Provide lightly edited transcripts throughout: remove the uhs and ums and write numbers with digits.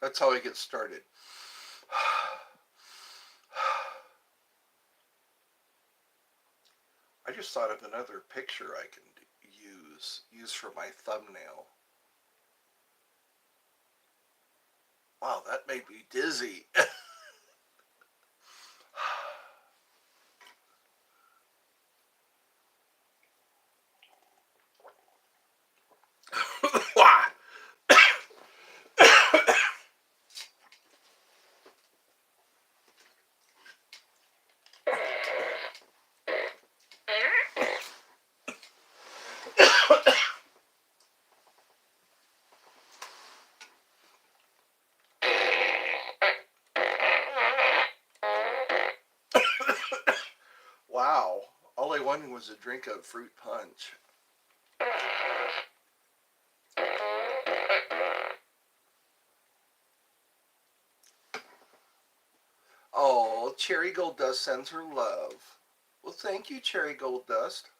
That's how I get started. I just thought of another picture I can use for my thumbnail. Wow, that made me dizzy. Wow, all I wanted was a drink of fruit punch. Oh, Cherry Gold Dust sends her love. Well, thank you, Cherry Gold Dust.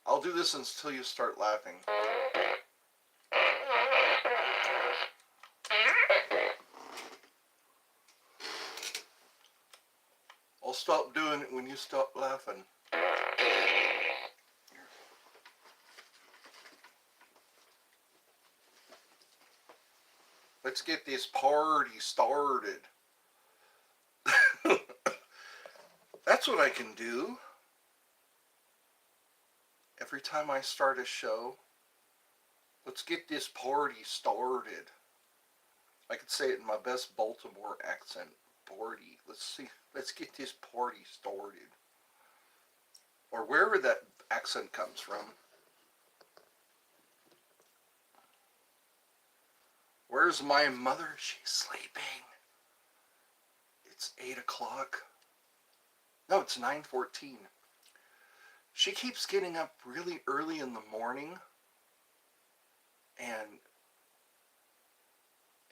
I'll do this until you start laughing. I'll stop doing it when you stop laughing. Let's get this party started. That's what I can do. Every time I start a show, let's get this party started. I could say it in my best Baltimore accent. Party. Let's get this party started. Or wherever that accent comes from. Where's my mother? She's sleeping. It's 8 o'clock. No, it's 9:14. She keeps getting up really early in the morning. And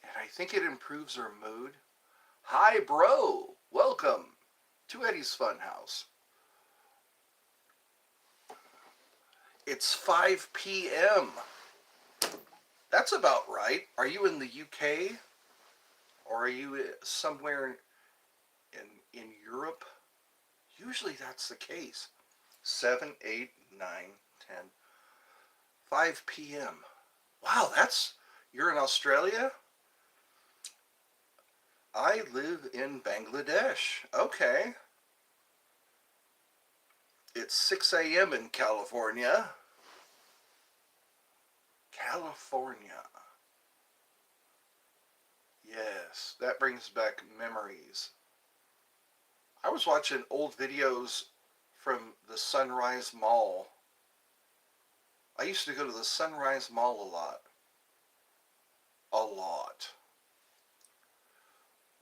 I think it improves her mood. Hi, bro. Welcome to Eddie's Funhouse. It's 5 p.m. That's about right. Are you in the UK? Or are you somewhere in Europe? Usually that's the case. 7, 8, 9, 10, 5 p.m. Wow, you're in Australia? I live in Bangladesh. Okay. It's 6 a.m. in California. California. Yes, that brings back memories. I was watching old videos from the Sunrise Mall. I used to go to the Sunrise Mall a lot. A lot.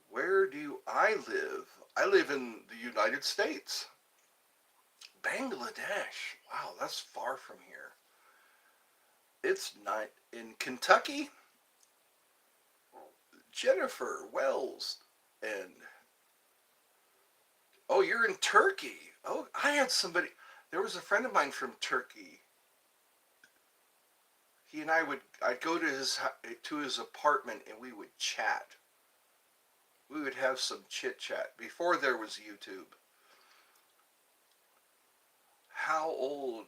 Where do I live? I live in the United States. Bangladesh. Wow, that's far from here. It's not in Kentucky. Jennifer Wells and oh, you're in Turkey. Oh, I had somebody. There was a friend of mine from Turkey. He and I'd go to his apartment and we would chat. We would have some chit chat before there was YouTube. How old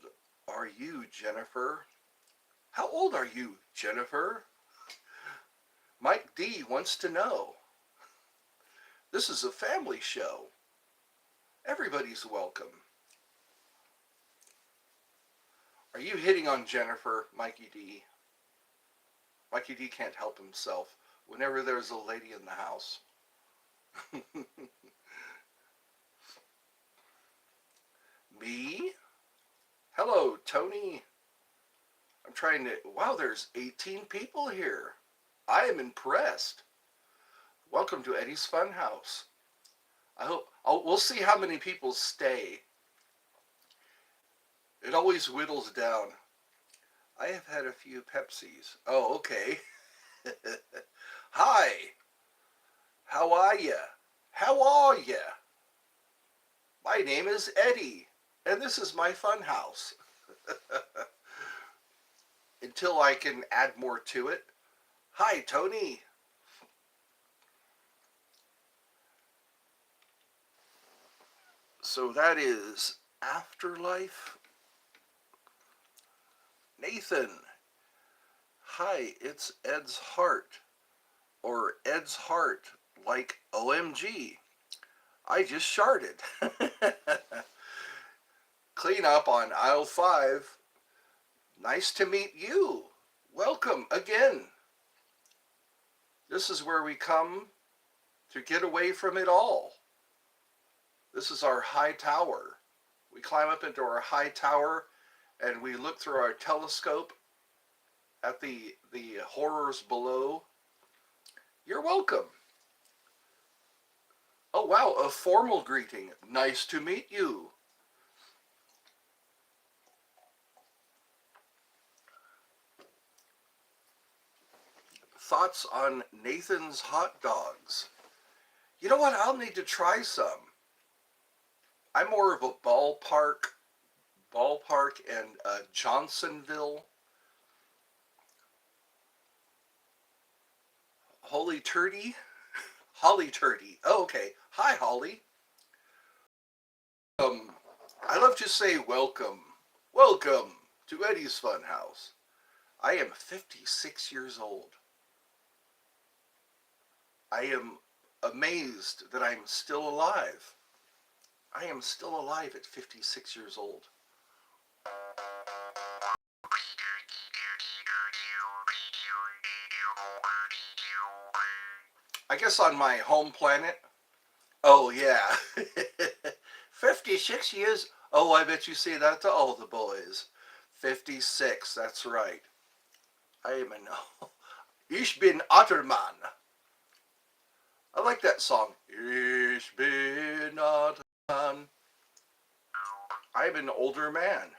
are you, Jennifer? How old are you, Jennifer? Mike D wants to know. This is a family show. Everybody's welcome. Are you hitting on Jennifer, Mikey D? Mikey D can't help himself whenever there's a lady in the house. Me? Hello, Tony. I'm trying to... Wow, there's 18 people here. I am impressed. Welcome to Eddie's Funhouse. We'll see how many people stay. It always whittles down. I have had a few Pepsis. Oh, okay. Hi. How are ya? How are ya? My name is Eddie. and this is my fun house. Until I can add more to it. Hi, Tony. So that is Afterlife. Nathan. Hi, it's Ed's Heart. Or Ed's Heart, like OMG. I just sharted. Clean up on aisle 5. Nice to meet you. Welcome again. This is where we come to get away from it all. This is our high tower. We climb up into our high tower and we look through our telescope at the horrors below. You're welcome. Oh wow, a formal greeting. Nice to meet you. Thoughts on Nathan's hot dogs? You know what? I'll need to try some. I'm more of a ballpark and Johnsonville. Holy turdy? Holly turdy. Oh, okay. Hi, Holly. Um, I love to say welcome. Welcome to Eddie's Funhouse. I am 56 years old. I am amazed that I'm still alive. I am still alive at 56 years old. I guess on my home planet. Oh, yeah. 56 years. Oh, I bet you say that to all the boys. 56, that's right. I am an. Ich bin Otterman. I like that song. Ich bin Otterman. I'm an older man.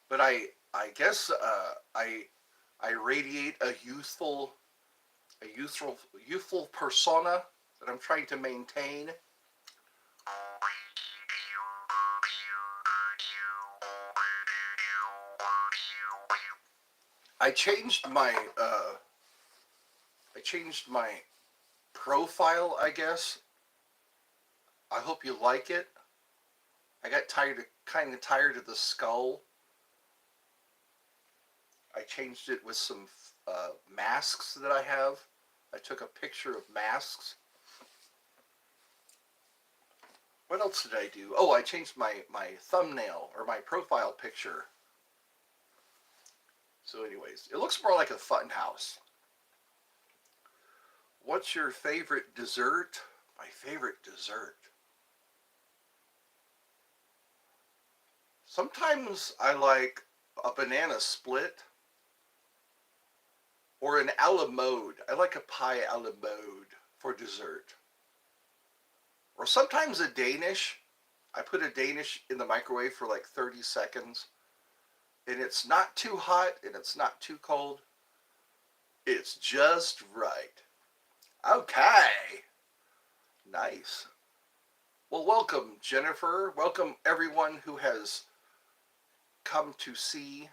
But I guess I radiate a youthful persona that I'm trying to maintain. I changed my profile, I guess. I hope you like it. I got kind of tired of the skull. I changed it with some masks that I have. I took a picture of masks. What else did I do? Oh, I changed my thumbnail or my profile picture. So anyways, it looks more like a fun house. What's your favorite dessert? My favorite dessert. Sometimes I like a banana split or an a la mode. I like a pie a la mode for dessert. Or sometimes a Danish. I put a Danish in the microwave for like 30 seconds. And it's not too hot and it's not too cold. It's just right. Okay. Nice. Well, welcome, Jennifer. Welcome, everyone who has come to see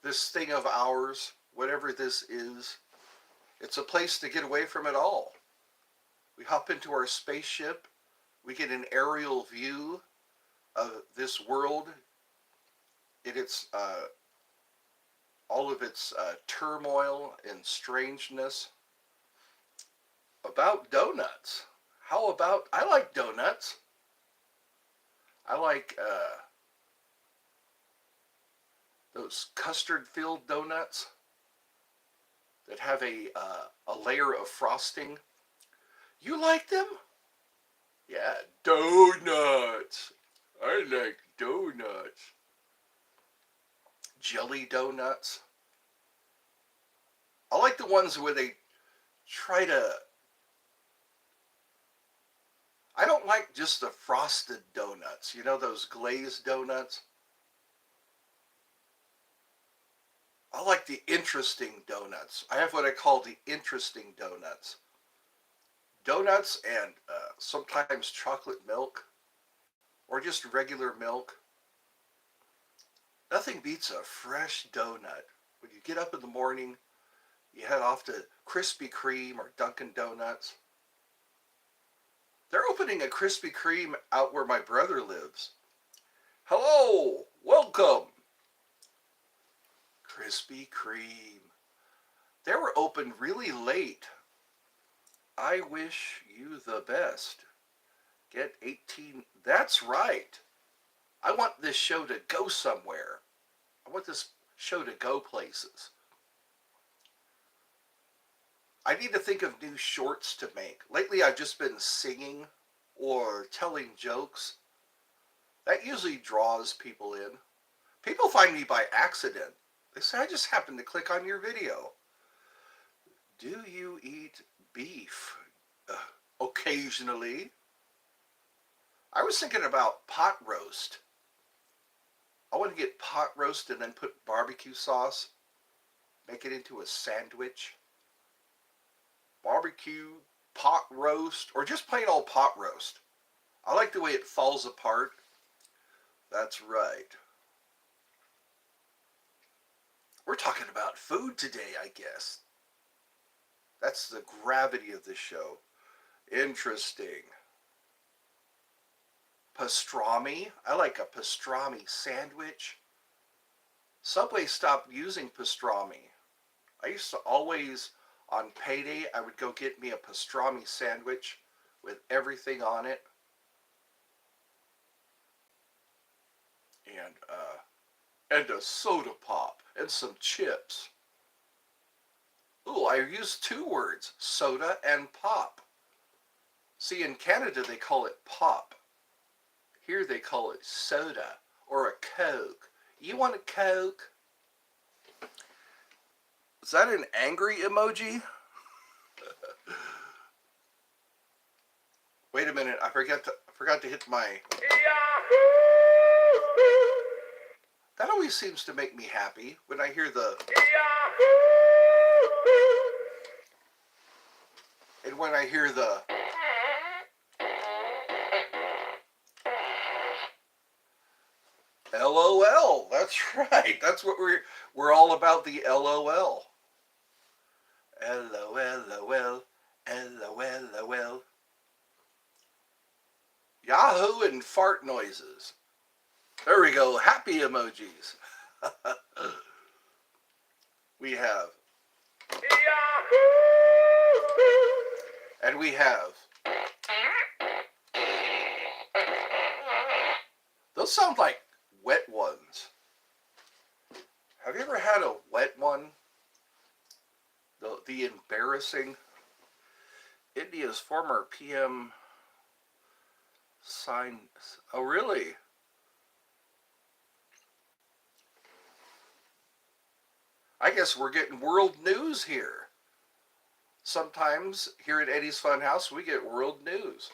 this thing of ours, whatever this is. It's a place to get away from it all. We hop into our spaceship. We get an aerial view of this world in its all of its turmoil and strangeness. About donuts. How about, I like donuts. I like those custard-filled donuts that have a layer of frosting. You like them? Yeah, donuts. I like donuts. Jelly donuts. I like the ones where they try to. I don't like just the frosted donuts. You know those glazed donuts? I like the interesting donuts. I have what I call the interesting donuts. Donuts and sometimes chocolate milk, or just regular milk. Nothing beats a fresh donut. When you get up in the morning, you head off to Krispy Kreme or Dunkin' Donuts. They're opening a Krispy Kreme out where my brother lives. Hello, welcome. Krispy Kreme. They were open really late. I wish you the best. Get 18. That's right. I want this show to go somewhere. I want this show to go places. I need to think of new shorts to make. Lately I've just been singing or telling jokes. That usually draws people in. People find me by accident. They say, I just happened to click on your video. Do you eat beef? Occasionally. I was thinking about pot roast. I want to get pot roast and then put barbecue sauce. Make it into a sandwich. Barbecue, pot roast, or just plain old pot roast. I like the way it falls apart. That's right. We're talking about food today, I guess. That's the gravity of this show. Interesting. Pastrami. I like a pastrami sandwich. Subway stopped using pastrami. I used to always, on payday, I would go get me a pastrami sandwich with everything on it. And a soda pop and some chips. Ooh, I used two words, soda and pop. See, in Canada they call it pop. Here they call it soda or a Coke. You want a Coke? Is that an angry emoji? Wait a minute, I forgot to hit my... That always seems to make me happy when I hear the... And when I hear the... LOL, that's right. That's what we're all about, the LOL. LOL, LOL. Yahoo and fart noises. There we go, happy emojis. We have... And we have... Those sound like wet ones. Have you ever had a wet one? The embarrassing... India's former PM signed... Oh, really? I guess we're getting world news here. Sometimes here at Eddie's Funhouse, we get world news.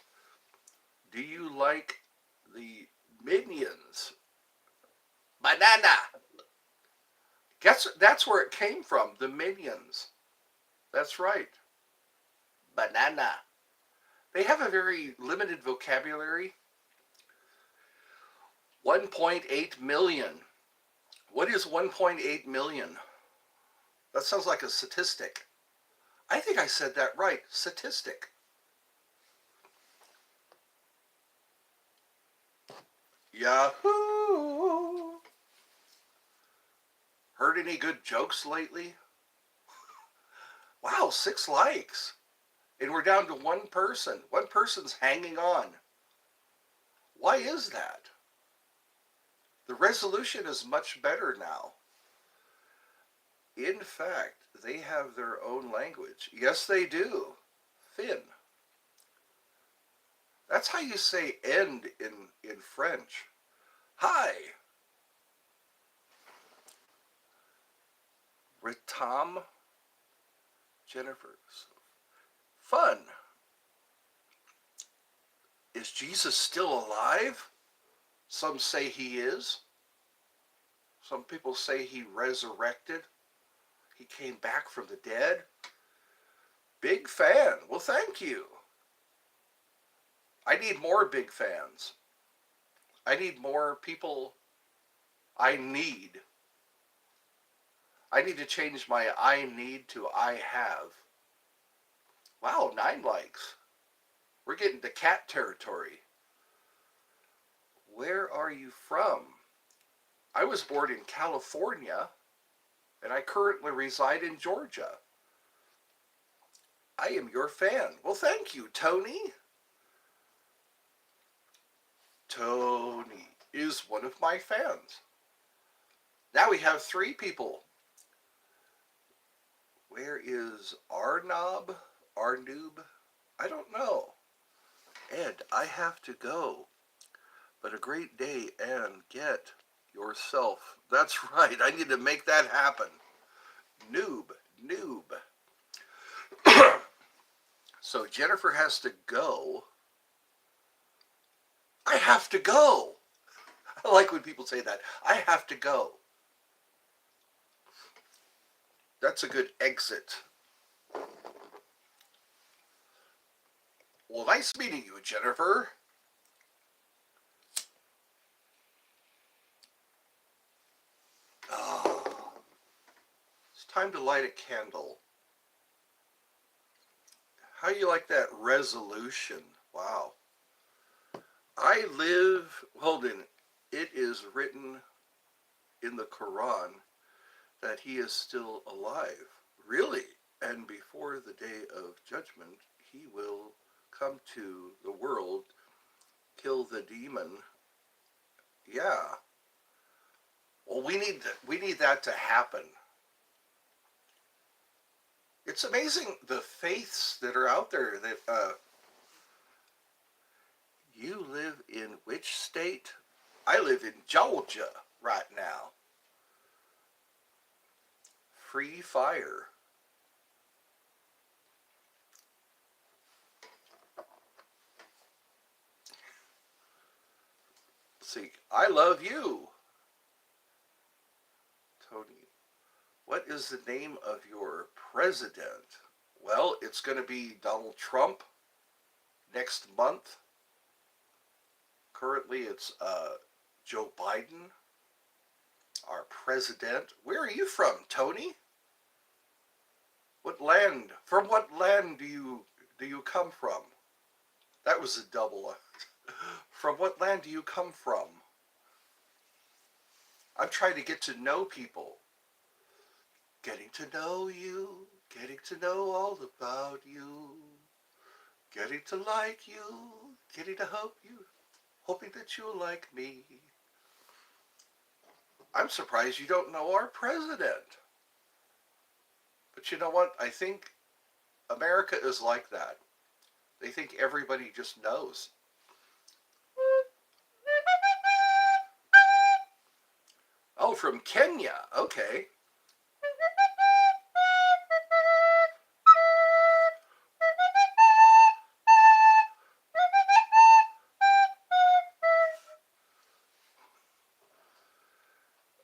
Do you like the Minions? Banana! Guess that's where it came from, the Minions. That's right. Banana. They have a very limited vocabulary. 1.8 million. What is 1.8 million? That sounds like a statistic. I think I said that right. Statistic. Yahoo! Heard any good jokes lately? Wow, 6 likes. And we're down to one person. One person's hanging on. Why is that? The resolution is much better now. In fact, they have their own language. Yes, they do. Finn. That's how you say end in French. Hi. Ritam. Jennifer. Fun. Is Jesus still alive? Some say he is. Some people say he resurrected. He came back from the dead. Big fan. Well, thank you. I need more big fans. I need more people. I need. I need to change my I need to I have. Wow, 9 likes. We're getting to cat territory. Where are you from? I was born in California and I currently reside in Georgia. I am your fan. Well, thank you, Tony. Tony is one of my fans. Now we have 3 people. Where is Arnob? Arnoob? I don't know. Ed, I have to go. But a great day and get yourself. That's right. I need to make that happen. Noob. Noob. So Jennifer has to go. I have to go. I like when people say that. I have to go. That's a good exit. Well, nice meeting you, Jennifer. Oh, it's time to light a candle. How do you like that resolution? Wow. I live, hold on, it is written in the Quran that he is still alive. Really? And before the day of judgment, he will come to the world, kill the demon. Yeah. Well, we need that to happen. It's amazing the faiths that are out there. That you live in which state? I live in Georgia right now. Free fire. See, I love you, Tony. What is the name of your president? Well, it's going to be Donald Trump next month. Currently, it's Joe Biden, our president. Where are you from, Tony? What land? From what land do you come from? That was a double. From what land do you come from? I'm trying to get to know people. Getting to know you, getting to know all about you, getting to like you, getting to hope you, hoping that you'll like me. I'm surprised you don't know our president. But you know what? I think America is like that. They think everybody just knows. Oh, from Kenya. Okay.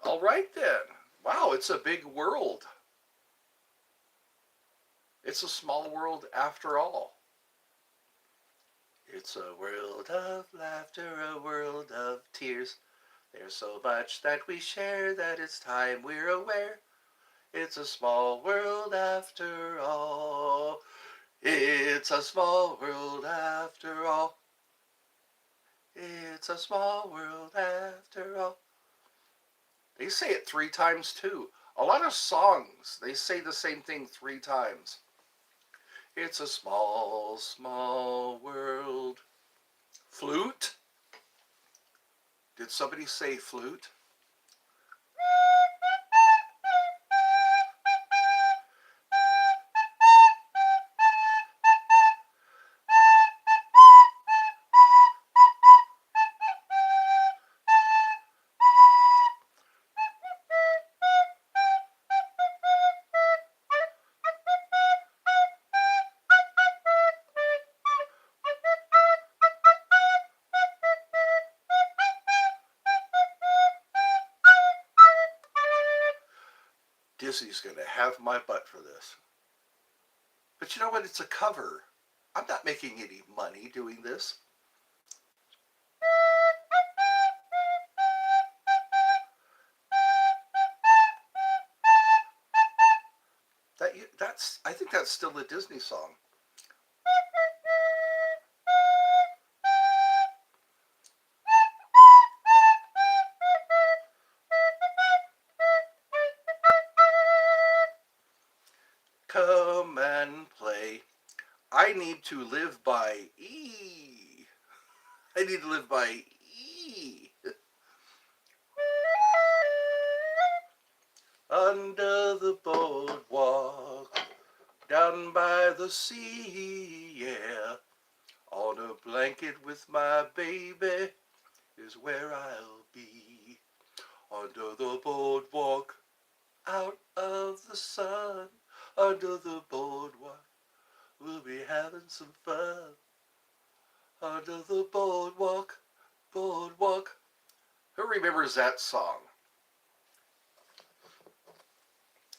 All right then. Wow, it's a big world. It's a small world after all. It's a world of laughter, a world of tears. There's so much that we share that it's time we're aware. It's a small world after all. It's a small world after all. It's a small world after all. They say it 3 times too. A lot of songs, they say the same thing 3 times. It's a small, small world. Flute? Did somebody say flute? Disney's going to have my butt for this. But you know what? It's a cover. I'm not making any money doing this. I think that's still a Disney song. Come and play. I need to live by E. I need to live by E. Under the boardwalk, down by the sea, yeah. On a blanket with my baby is where I'll be. Under the boardwalk, out of the sun. Under the boardwalk, we'll be having some fun. Under the boardwalk, boardwalk. Who remembers that song?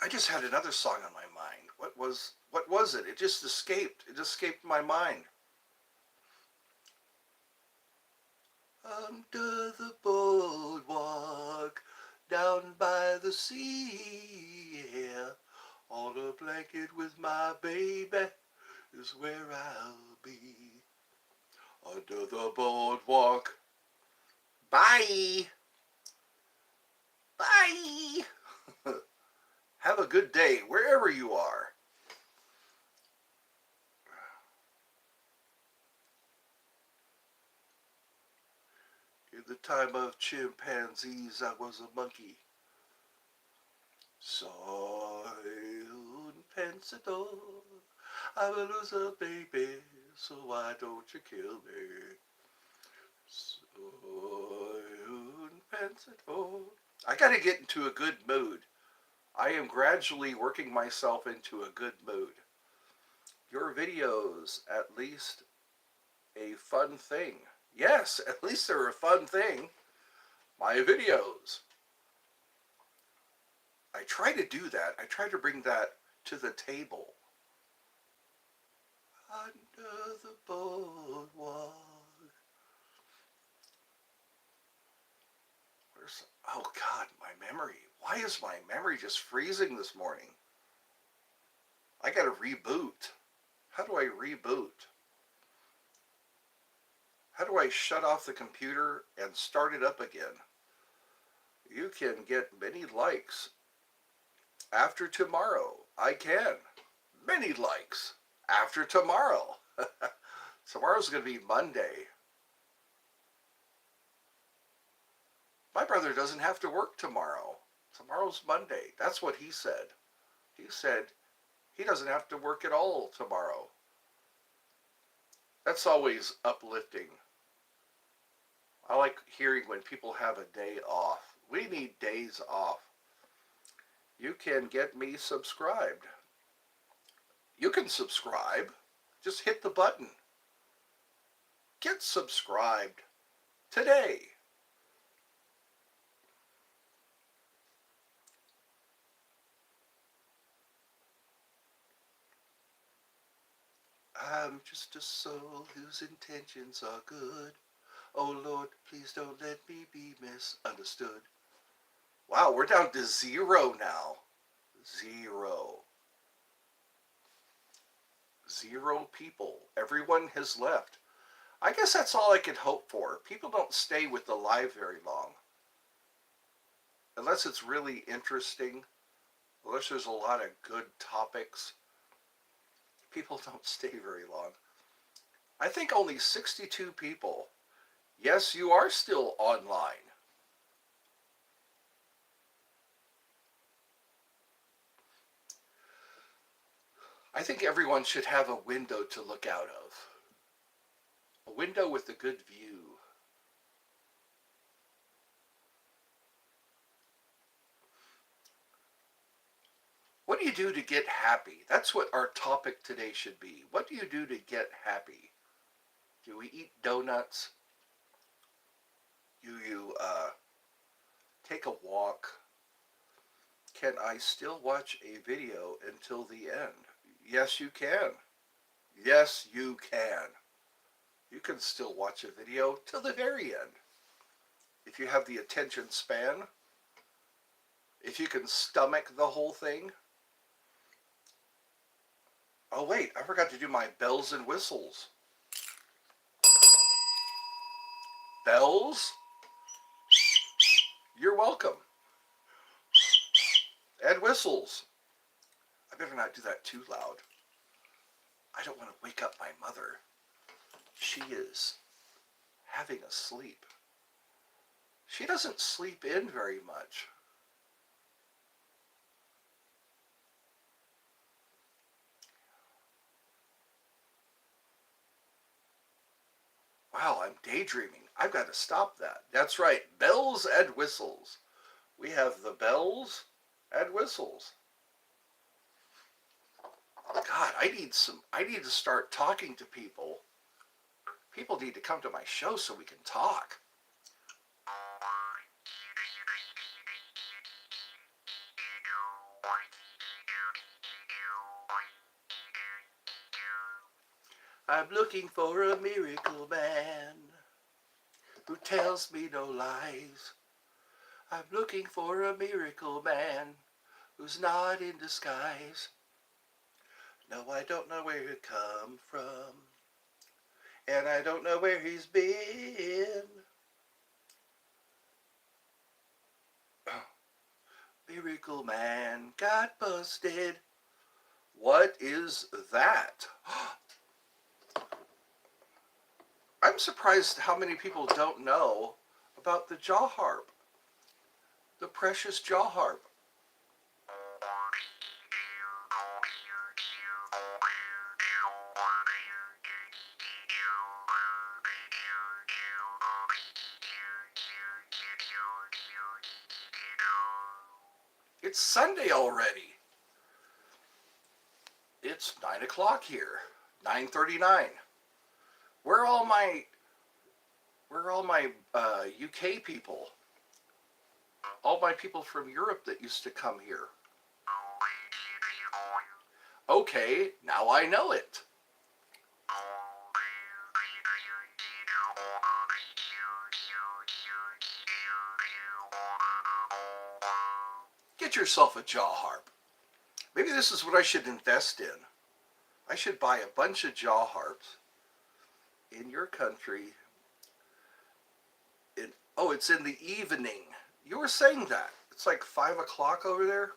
I just had another song on my mind. What was it? It just escaped. It escaped my mind. Under the boardwalk, down by the sea, yeah. On a blanket with my baby is where I'll be. Under the boardwalk. Bye. Bye. Have a good day wherever you are. In the time of chimpanzees, I was a monkey. Soy un pensador. I'm a loser, baby, so why don't you kill me? Soy un pensador. I gotta get into a good mood. I am gradually working myself into a good mood. Your videos, at least a fun thing. Yes, at least they're a fun thing. My videos. I try to do that. I try to bring that to the table. Under the boardwalk. Where's, oh God, my memory. Why is my memory just freezing this morning? I gotta reboot. How do I reboot? How do I shut off the computer and start it up again? You can get many likes after tomorrow. I can. Many likes after tomorrow. Tomorrow's going to be Monday. My brother doesn't have to work tomorrow. Tomorrow's Monday. That's what he said. He said he doesn't have to work at all tomorrow. That's always uplifting. I like hearing when people have a day off. We need days off. You can get me subscribed. You can subscribe. Just hit the button. Get subscribed today. I'm just a soul whose intentions are good. Oh Lord, please don't let me be misunderstood. Wow, we're down to 0 now. 0. 0 people. Everyone has left. I guess that's all I can hope for. People don't stay with the live very long. Unless it's really interesting, unless there's a lot of good topics, people don't stay very long. I think only 62 people. Yes, you are still online. I think everyone should have a window to look out of. A window with a good view. What do you do to get happy? That's what our topic today should be. What do you do to get happy? Do we eat donuts? Do you take a walk? Can I still watch a video until the end? Yes, you can. Yes, you can. You can still watch a video till the very end. If you have the attention span, if you can stomach the whole thing, Oh wait, I forgot to do my bells and whistles. Bells, you're welcome. And whistles. I better not do that too loud. I don't want to wake up my mother. She is having a sleep. She doesn't sleep in very much. Wow, I'm daydreaming. I've got to stop that. That's right, bells and whistles. We have the bells and whistles. God, I need to start talking to people. People need to come to my show so we can talk. I'm looking for a miracle man who tells me no lies. I'm looking for a miracle man who's not in disguise. No, I don't know where he come from, and I don't know where he's been. Miracle man got busted. What is that? I'm surprised how many people don't know about the jaw harp, the precious jaw harp. It's Sunday already. It's 9 o'clock here. 9:39. Where are all my UK people? All my people from Europe that used to come here. Okay, now I know it. Get yourself a jaw harp. Maybe this is what I should invest in. I should buy a bunch of jaw harps in your country. It's in the evening. You were saying that. It's like 5 o'clock over there.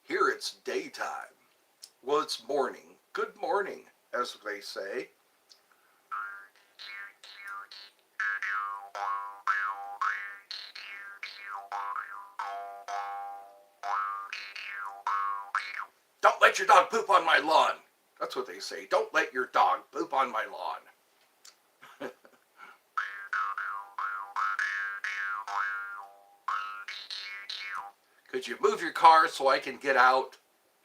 Here it's daytime. Well, it's morning. Good morning, as they say. Don't let your dog poop on my lawn. That's what they say. Don't let your dog poop on my lawn. Could you move your car so I can get out?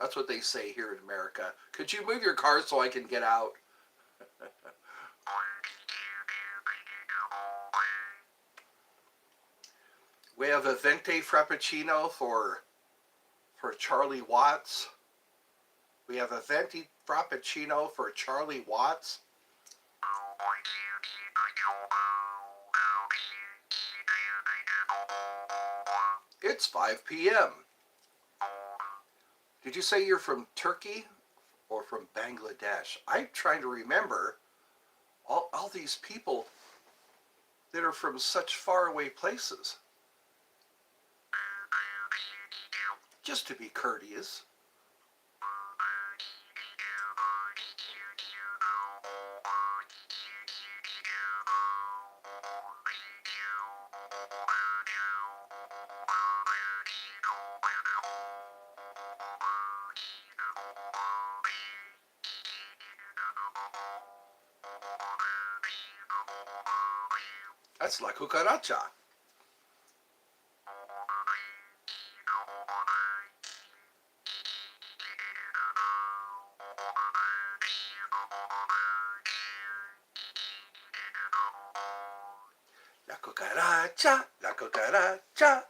That's what they say here in America. Could you move your car so I can get out? We have a venti frappuccino for Charlie Watts. We have a venti frappuccino for Charlie Watts. It's 5 p.m. Did you say you're from Turkey or from Bangladesh? I'm trying to remember all these people that are from such faraway places. Just to be courteous. That's la cucaracha. La cucaracha, la cucaracha.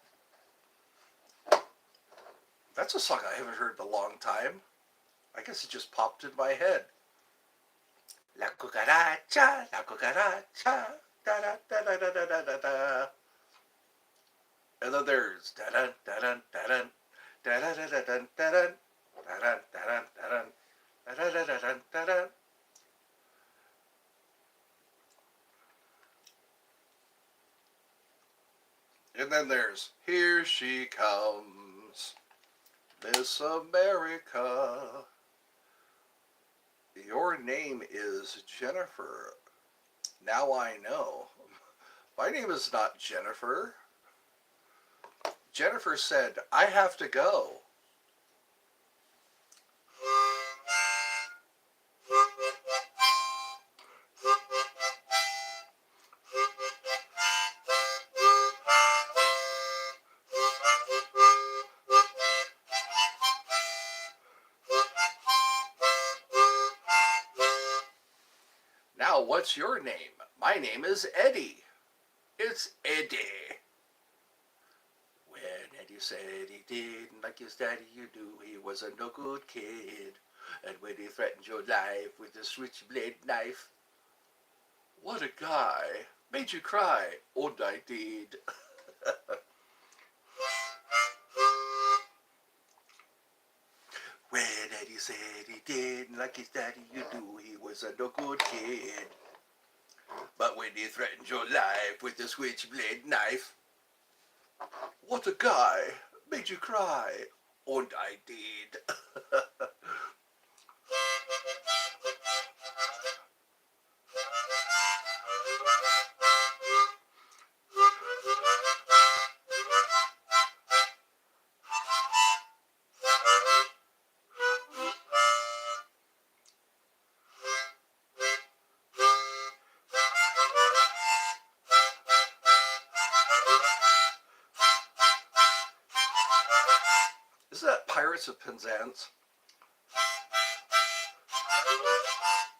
That's a song I haven't heard in a long time. I guess it just popped in my head. La cucaracha, la cucaracha, da da da da da da da da. And then there's da da da da da Da-da-da-da-dun, da-dun, da-dun, da-dun, da-dun, da-da-da-da-dun, da-dun. And then there's Here She Comes, Miss America. Your name is Jennifer. Now I know. My name is not Jennifer. Jennifer said, I have to go. Now, what's your name? My name is Eddie. It's Eddie. When Eddie said he didn't like his daddy, you knew he was a no good kid. And when he threatened your life with a switchblade knife, what a guy. Made you cry. Oh, I did. When Eddie said he didn't like his daddy, you knew he was a no good kid. But when he threatened your life with a switchblade knife, what a guy. Made you cry. And I did. Is that Pirates of Penzance?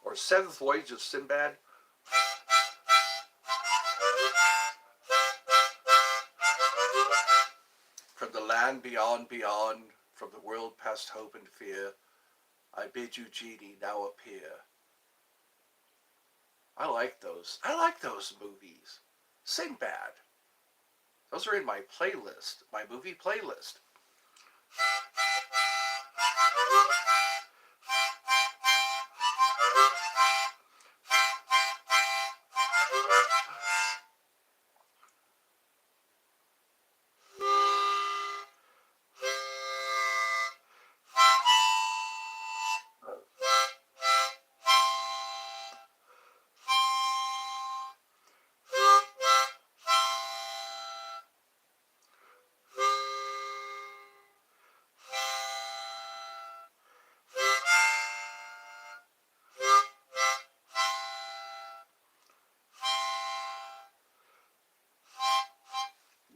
Or Seventh Voyage of Sinbad? From the land beyond, beyond, from the world past hope and fear, I bid you, genie, now appear. I like those. I like those movies. Sinbad. Those are in my playlist, my movie playlist.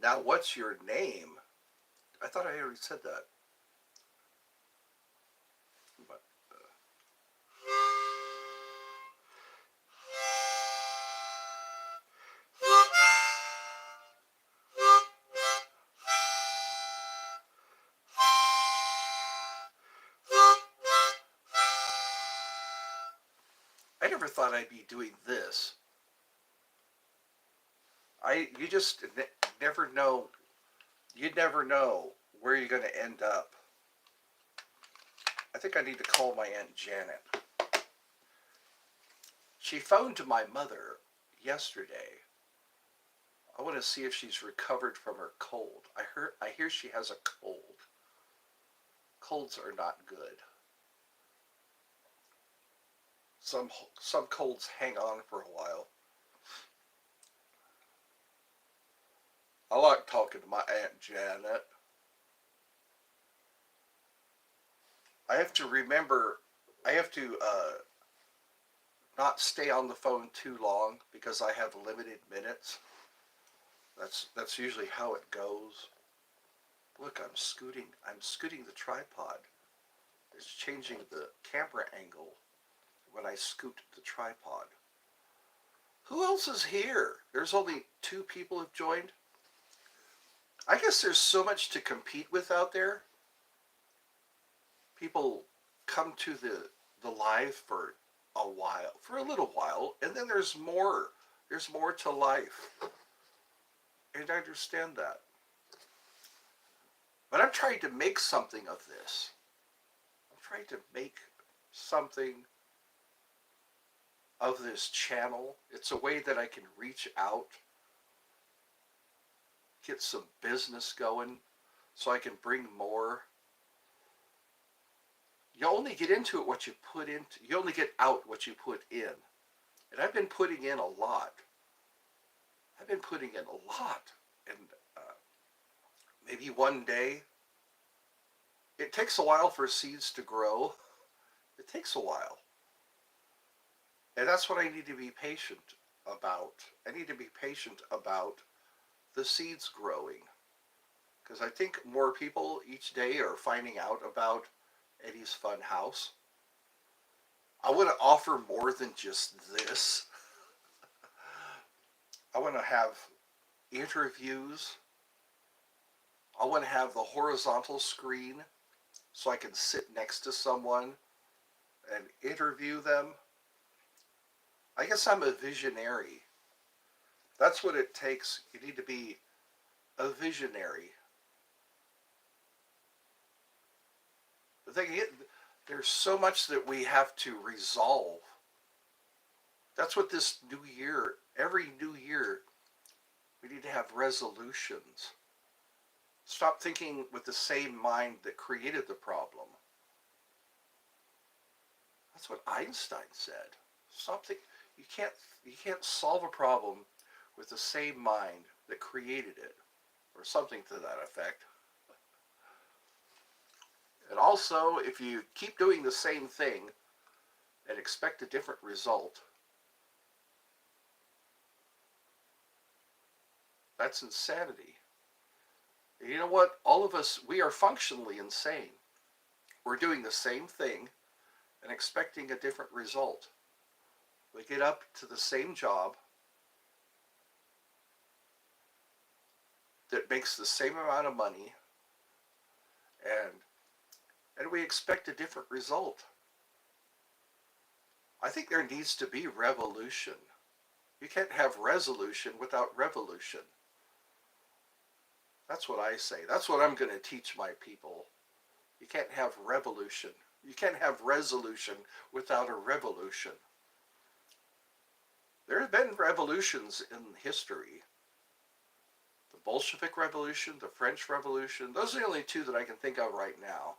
Now, what's your name? I thought I already said that. But, I never thought I'd be doing this. You just never know. You never know where you're going to end up. I think I need to call my Aunt Janet. She phoned my mother yesterday. I want to see if she's recovered from her cold. I hear she has a cold. Colds are not good. Some colds hang on for a while. I like talking to my Aunt Janet. I have to remember, I have to not stay on the phone too long because I have limited minutes. That's usually how it goes. Look, I'm scooting the tripod. It's changing the camera angle when I scoot the tripod. Who else is here? There's only 2 people have joined. I guess there's so much to compete with out there. People come to the live for a little while, and then there's more. There's more to life. And I understand that. But I'm trying to make something of this. I'm trying to make something of this channel. It's a way that I can reach out, get some business going, so I can bring more. You only get into it what you put into. You only get out what you put in. And I've been putting in a lot. I've been putting in a lot. And maybe one day, it takes a while for seeds to grow. It takes a while. And that's what I need to be patient about. I need to be patient about the seeds growing. Because I think more people each day are finding out about Eddie's Fun House. I want to offer more than just this. I want to have interviews. I want to have the horizontal screen so I can sit next to someone and interview them. I guess I'm a visionary. That's what it takes. You need to be a visionary. The thing is, there's so much that we have to resolve. That's what this new year, every new year, we need to have resolutions. Stop thinking with the same mind that created the problem. That's what Einstein said. Stop thinking. You can't solve a problem with the same mind that created it, or something to that effect. And also, if you keep doing the same thing and expect a different result, that's insanity. You know what? All of us, we are functionally insane. We're doing the same thing and expecting a different result. We get up to the same job that makes the same amount of money, and we expect a different result. I think there needs to be revolution. You can't have resolution without revolution. That's what I say. That's what I'm going to teach my people. You can't have revolution. You can't have resolution without a revolution. There have been revolutions in history. The Bolshevik Revolution, the French Revolution, those are the only two that I can think of right now.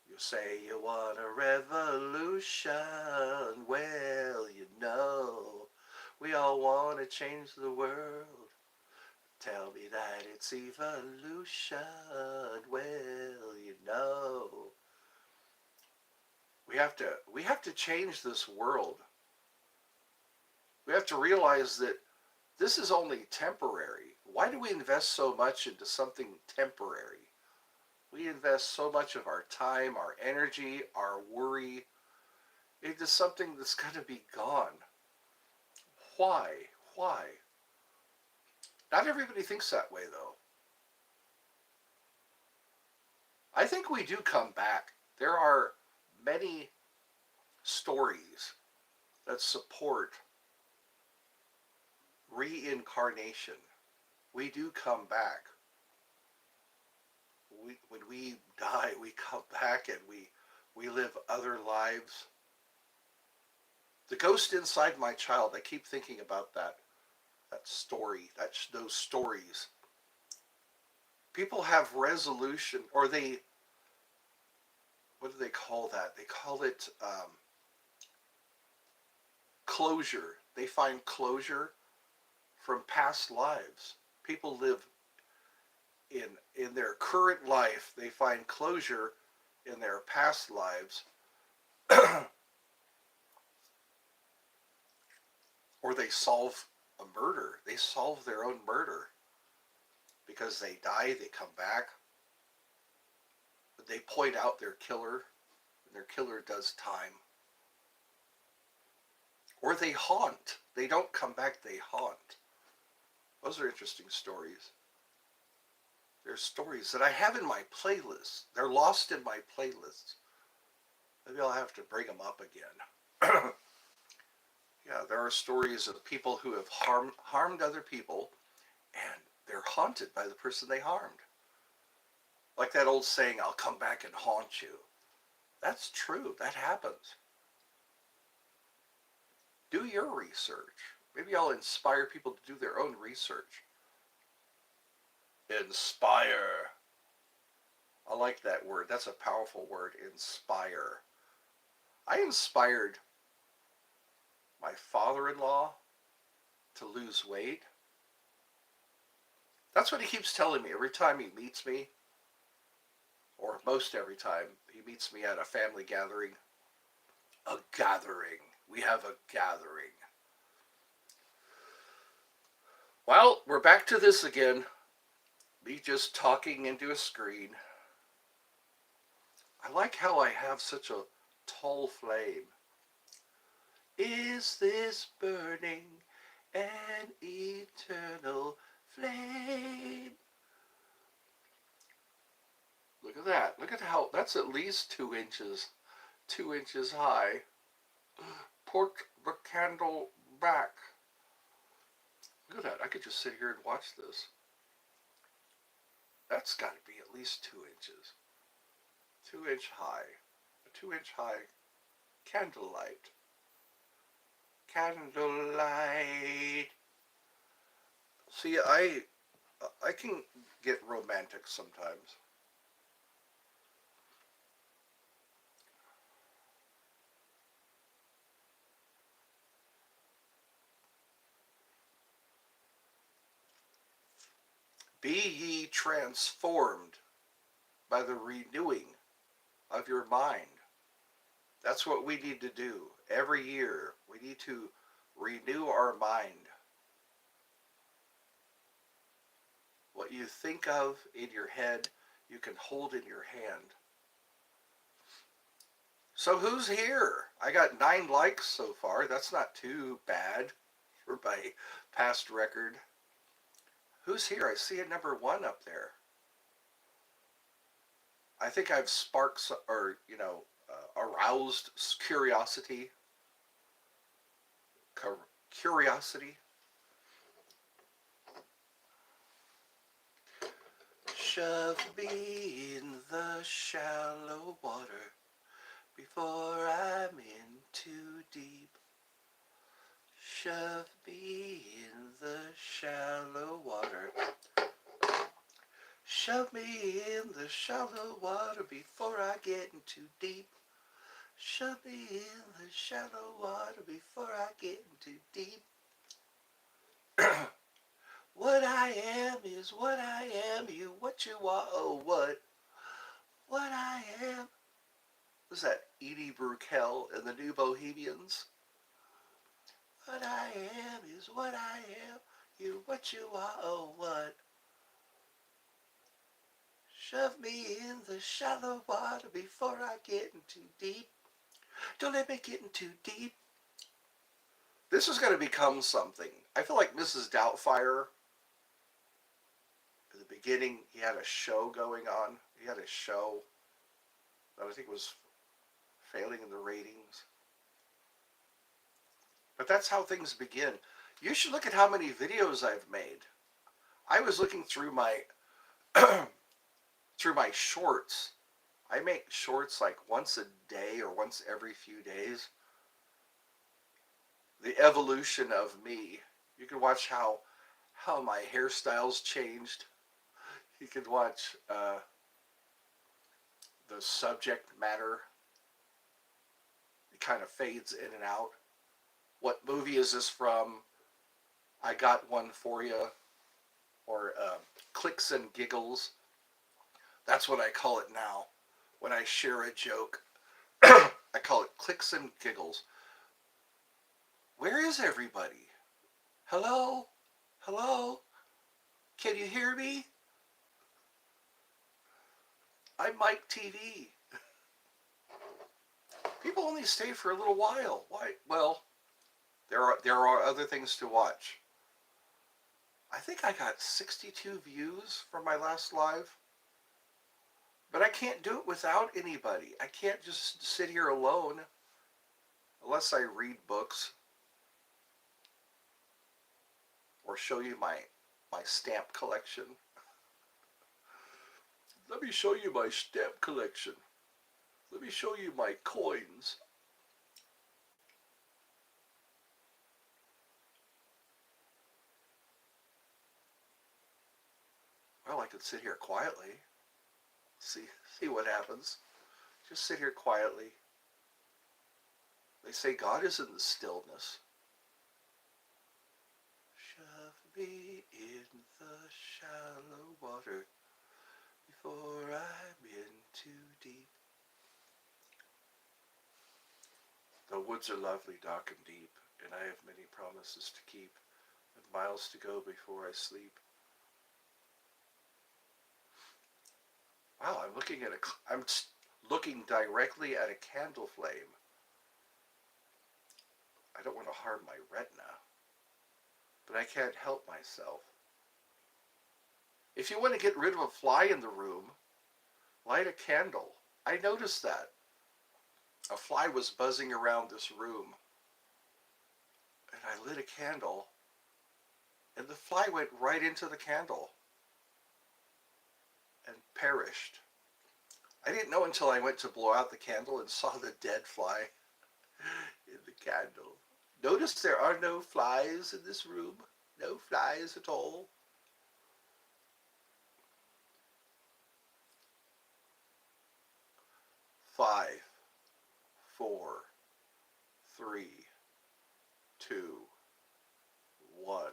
You say you want a revolution, well, you know, we all want to change the world. Tell me that it's evolution, well, you know. We have to change this world. We have to realize that this is only temporary. Why do we invest so much into something temporary? We invest so much of our time, our energy, our worry into something that's going to be gone. Why? Why? Not everybody thinks that way, though. I think we do come back. There are many stories that support reincarnation. We do come back. When we die, we come back and we live other lives. The ghost inside my child, I keep thinking about that story, those stories. People have resolution, or what do they call that? They call it closure. They find closure from past lives. People live in their current life. They find closure in their past lives. Or they solve a murder. They solve their own murder. Because they die, they come back. But they point out their killer, and their killer does time. Or they haunt. They don't come back, they haunt. Those are interesting stories. There's stories that I have in my playlist. They're lost in my playlists. Maybe I'll have to bring them up again. Yeah, there are stories of people who have harmed other people, and they're haunted by the person they harmed. Like that old saying, I'll come back and haunt you. That's true. That happens. Do your research. Maybe I'll inspire people to do their own research. Inspire. I like that word. That's a powerful word. Inspire. I inspired my father-in-law to lose weight. That's what he keeps telling me every time he meets me, or most every time he meets me at a family gathering. A gathering. We have a gathering. Well, we're back to this again. Me just talking into a screen. I like how I have such a tall flame. Is this burning an eternal flame? Look at that. Look at how, that's at least 2 inches. 2 inches high. Put the candle back. Look at that. I could just sit here and watch this. That's got to be at least 2 inches. 2-inch high. A 2-inch high candlelight. Candlelight. See, I can get romantic sometimes. Be ye transformed by the renewing of your mind. That's what we need to do every year. We need to renew our mind. What you think of in your head, you can hold in your hand. So who's here? I got 9 likes so far. That's not too bad for my past record. Who's here? I see a number 1 up there. I think I've sparked, or, aroused curiosity. Curiosity. Shove me in the shallow water before I'm in too deep. Shove me in the shallow water. Shove me in the shallow water before I get in too deep. Shove me in the shallow water before I get in too deep. What I am is what I am, you what you are, oh what? What I am. Was that Edie Brickell and the New Bohemians? What I am is what I am, you what you are, oh what? Shove me in the shallow water before I get in too deep. Don't let me get in too deep. This is going to become something. I feel like Mrs. Doubtfire, in the beginning, he had a show going on. He had a show that I think was failing in the ratings. But that's how things begin. You should look at how many videos I've made. I was looking through my through my shorts. I make shorts like once a day or once every few days. The evolution of me. You can watch how my hairstyles changed. You can watch the subject matter. It kind of fades in and out. What movie is this from? I got one for you. Or clicks and giggles. That's what I call it now. When I share a joke, I call it clicks and giggles. Where is everybody? Hello? Hello? Can you hear me? I'm Mike TV. People only stay for a little while. Why? Well, there are other things to watch. I think I got 62 views from my last live. But I can't do it without anybody. I can't just sit here alone unless I read books or show you my stamp collection. Let me show you my stamp collection. Let me show you my coins. Well, I could sit here quietly. See what happens. Just sit here quietly. They say God is in the stillness. Shove me in the shallow water before I'm in too deep. The woods are lovely, dark and deep, and I have many promises to keep, and miles to go before I sleep. Wow, I'm looking directly at a candle flame. I don't want to harm my retina, but I can't help myself. If you want to get rid of a fly in the room, light a candle. I noticed that. A fly was buzzing around this room, and I lit a candle, and the fly went right into the candle and perished. I didn't know until I went to blow out the candle and saw the dead fly in the candle. Notice there are no flies in this room. No flies at all. Five, four, three, two, one.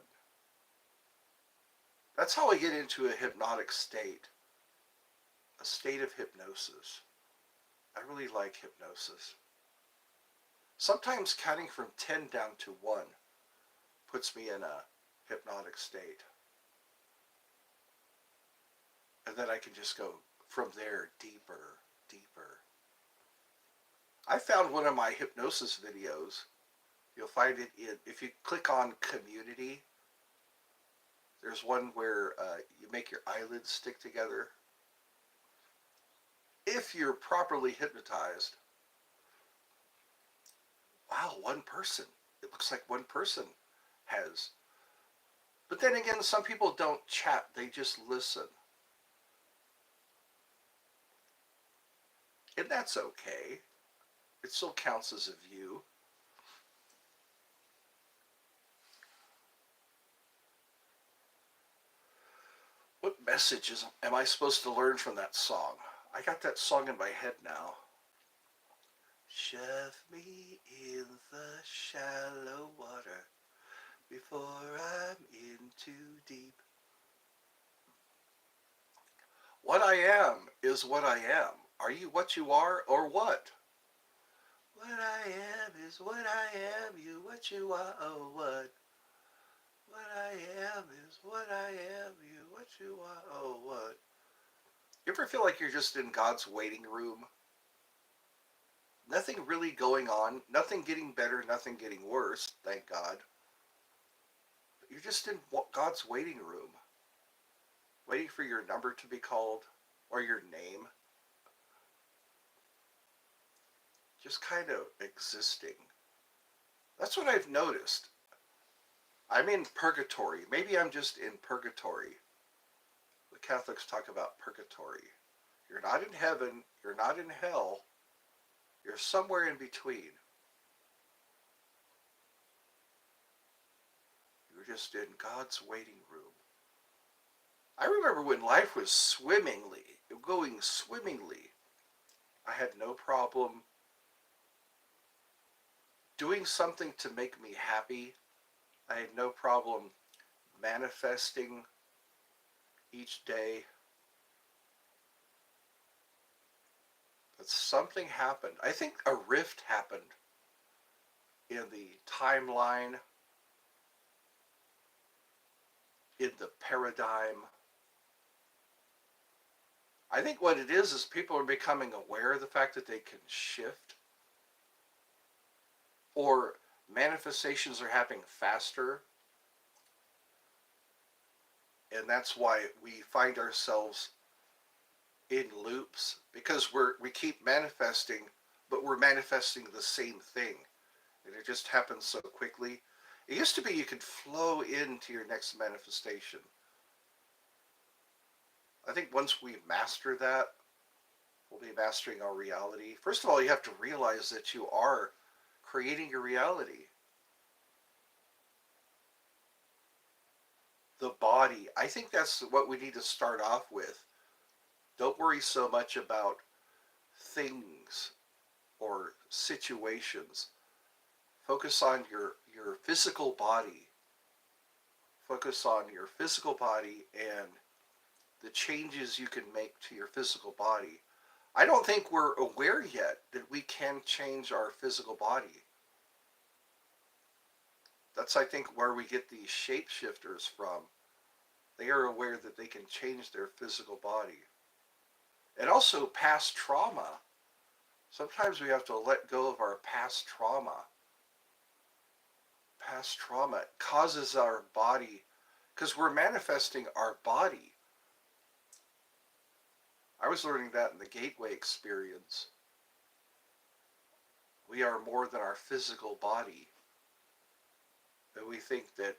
That's how I get into a hypnotic state. A state of hypnosis. I really like hypnosis. Sometimes counting from 10 down to 1 puts me in a hypnotic state. And then I can just go from there deeper, deeper. I found one of my hypnosis videos. You'll find it if you click on community, there's one where you make your eyelids stick together. If you're properly hypnotized, wow, one person. It looks like one person has. But then again, some people don't chat, they just listen. And that's okay. It still counts as a view. What messages am I supposed to learn from that song? I got that song in my head now. Shove me in the shallow water before I'm in too deep. What I am is what I am. Are you what you are or what? What I am is what I am. You what you are or what? What I am is what I am. You what you are or what? You ever feel like you're just in God's waiting room? Nothing really going on, nothing getting better, nothing getting worse, thank God. But you're just in God's waiting room, waiting for your number to be called or your name. Just kind of existing. That's what I've noticed. I'm in purgatory. Maybe I'm just in purgatory. The Catholics talk about purgatory. You're not in heaven, you're not in hell, you're somewhere in between. You're just in God's waiting room. I remember when life was going swimmingly. I had no problem doing something to make me happy. I had no problem manifesting each day. But something happened. I think a rift happened in the timeline, in the paradigm. I think what it is people are becoming aware of the fact that they can shift, or manifestations are happening faster, and that's why we find ourselves in loops, because we keep manifesting, but we're manifesting the same thing, and it just happens so quickly. It used to be you could flow into your next manifestation. I think once we master that, we'll be mastering our reality. First of all, you have to realize that you are creating your reality. The body, I think that's what we need to start off with. Don't worry so much about things or situations. Focus on your physical body. Focus on your physical body and the changes you can make to your physical body. I don't think we're aware yet that we can change our physical body. That's, I think, where we get these shapeshifters from. They are aware that they can change their physical body. And also past trauma. Sometimes we have to let go of our past trauma. Past trauma causes our body, because we're manifesting our body. I was learning that in the Gateway experience. We are more than our physical body. And we think that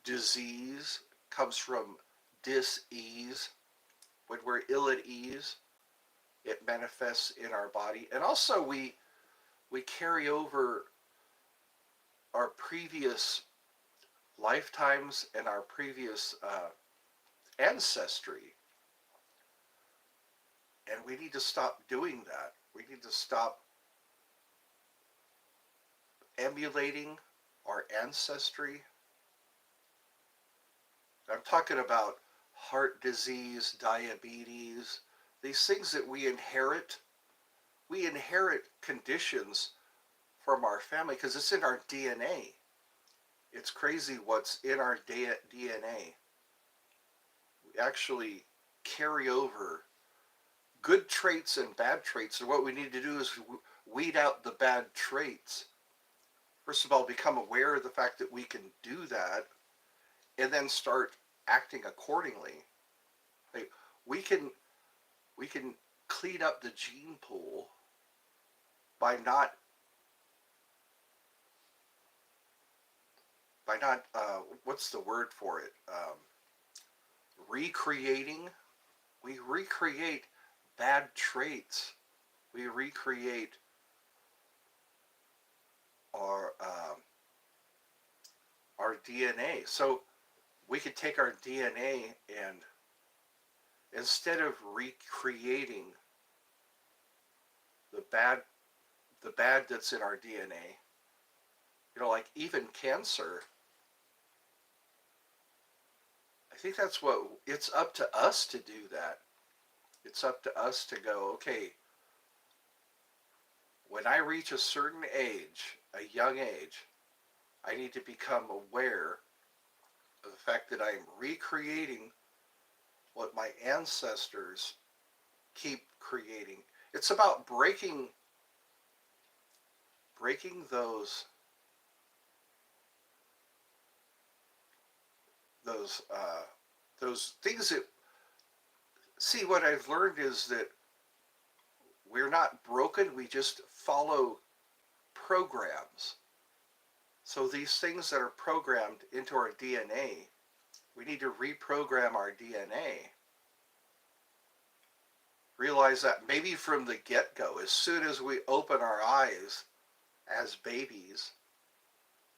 disease comes from dis-ease. When we're ill at ease, it manifests in our body. And also we carry over our previous lifetimes and our previous ancestry. And we need to stop doing that. We need to stop emulating our ancestry. I'm talking about heart disease, diabetes, these things that we inherit. We inherit conditions from our family because it's in our DNA. It's crazy what's in our DNA. We actually carry over good traits and bad traits. And what we need to do is weed out the bad traits. First of all, become aware of the fact that we can do that, and then start acting accordingly. Like we can clean up the gene pool by not what's the word for it? Recreating. We recreate bad traits. We recreate our our DNA. So we could take our DNA and instead of recreating the bad that's in our DNA, like even cancer, I think that's what it's up to us to do that. It's up to us to go, okay, when I reach a certain age, a young age, I need to become aware of the fact that I am recreating what my ancestors keep creating. It's about breaking those those uh, those things that, see, what I've learned is that we're not broken, we just follow programs. So these things that are programmed into our DNA, we need to reprogram our DNA. Realize that maybe from the get-go, as soon as we open our eyes as babies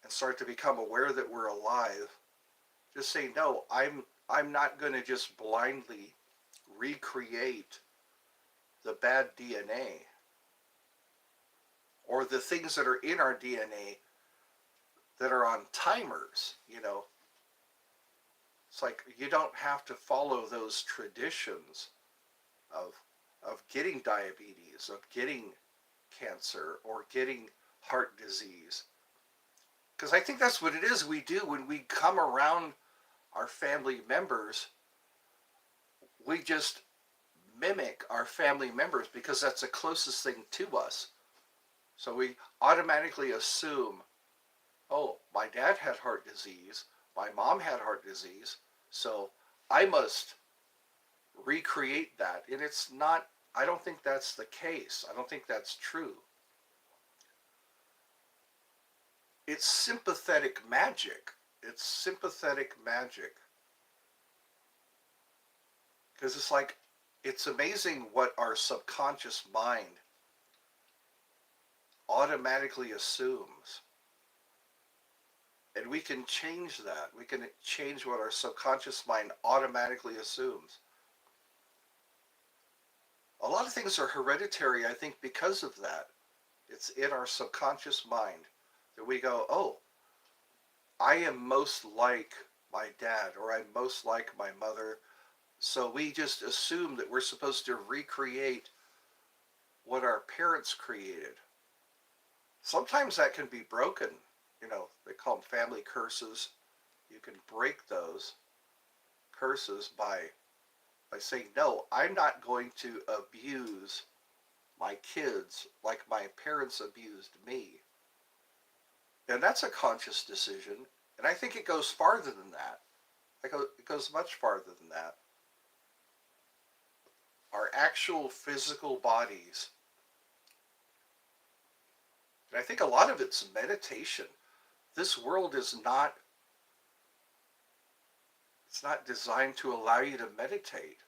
and start to become aware that we're alive, just say, no, I'm not going to just blindly recreate the bad DNA or the things that are in our DNA that are on timers. It's like you don't have to follow those traditions of getting diabetes, of getting cancer, or getting heart disease. Because I think that's what it is we do when we come around our family members. We just mimic our family members because that's the closest thing to us. So we automatically assume, oh, my dad had heart disease, my mom had heart disease, so I must recreate that. And it's not, I don't think that's the case. I don't think that's true. It's sympathetic magic It's sympathetic magic. Because it's like, it's amazing what our subconscious mind automatically assumes. And we can change that. We can change what our subconscious mind automatically assumes. A lot of things are hereditary, I think, because of that. It's in our subconscious mind that we go, oh, I am most like my dad, or I'm most like my mother. So we just assume that we're supposed to recreate what our parents created. Sometimes that can be broken. You know, they call them family curses. You can break those curses by saying, no, I'm not going to abuse my kids like my parents abused me. And that's a conscious decision. And I think it goes farther than that. It goes much farther than that. Our actual physical bodies. And I think a lot of it's meditation. This world is not, it's not designed to allow you to meditate.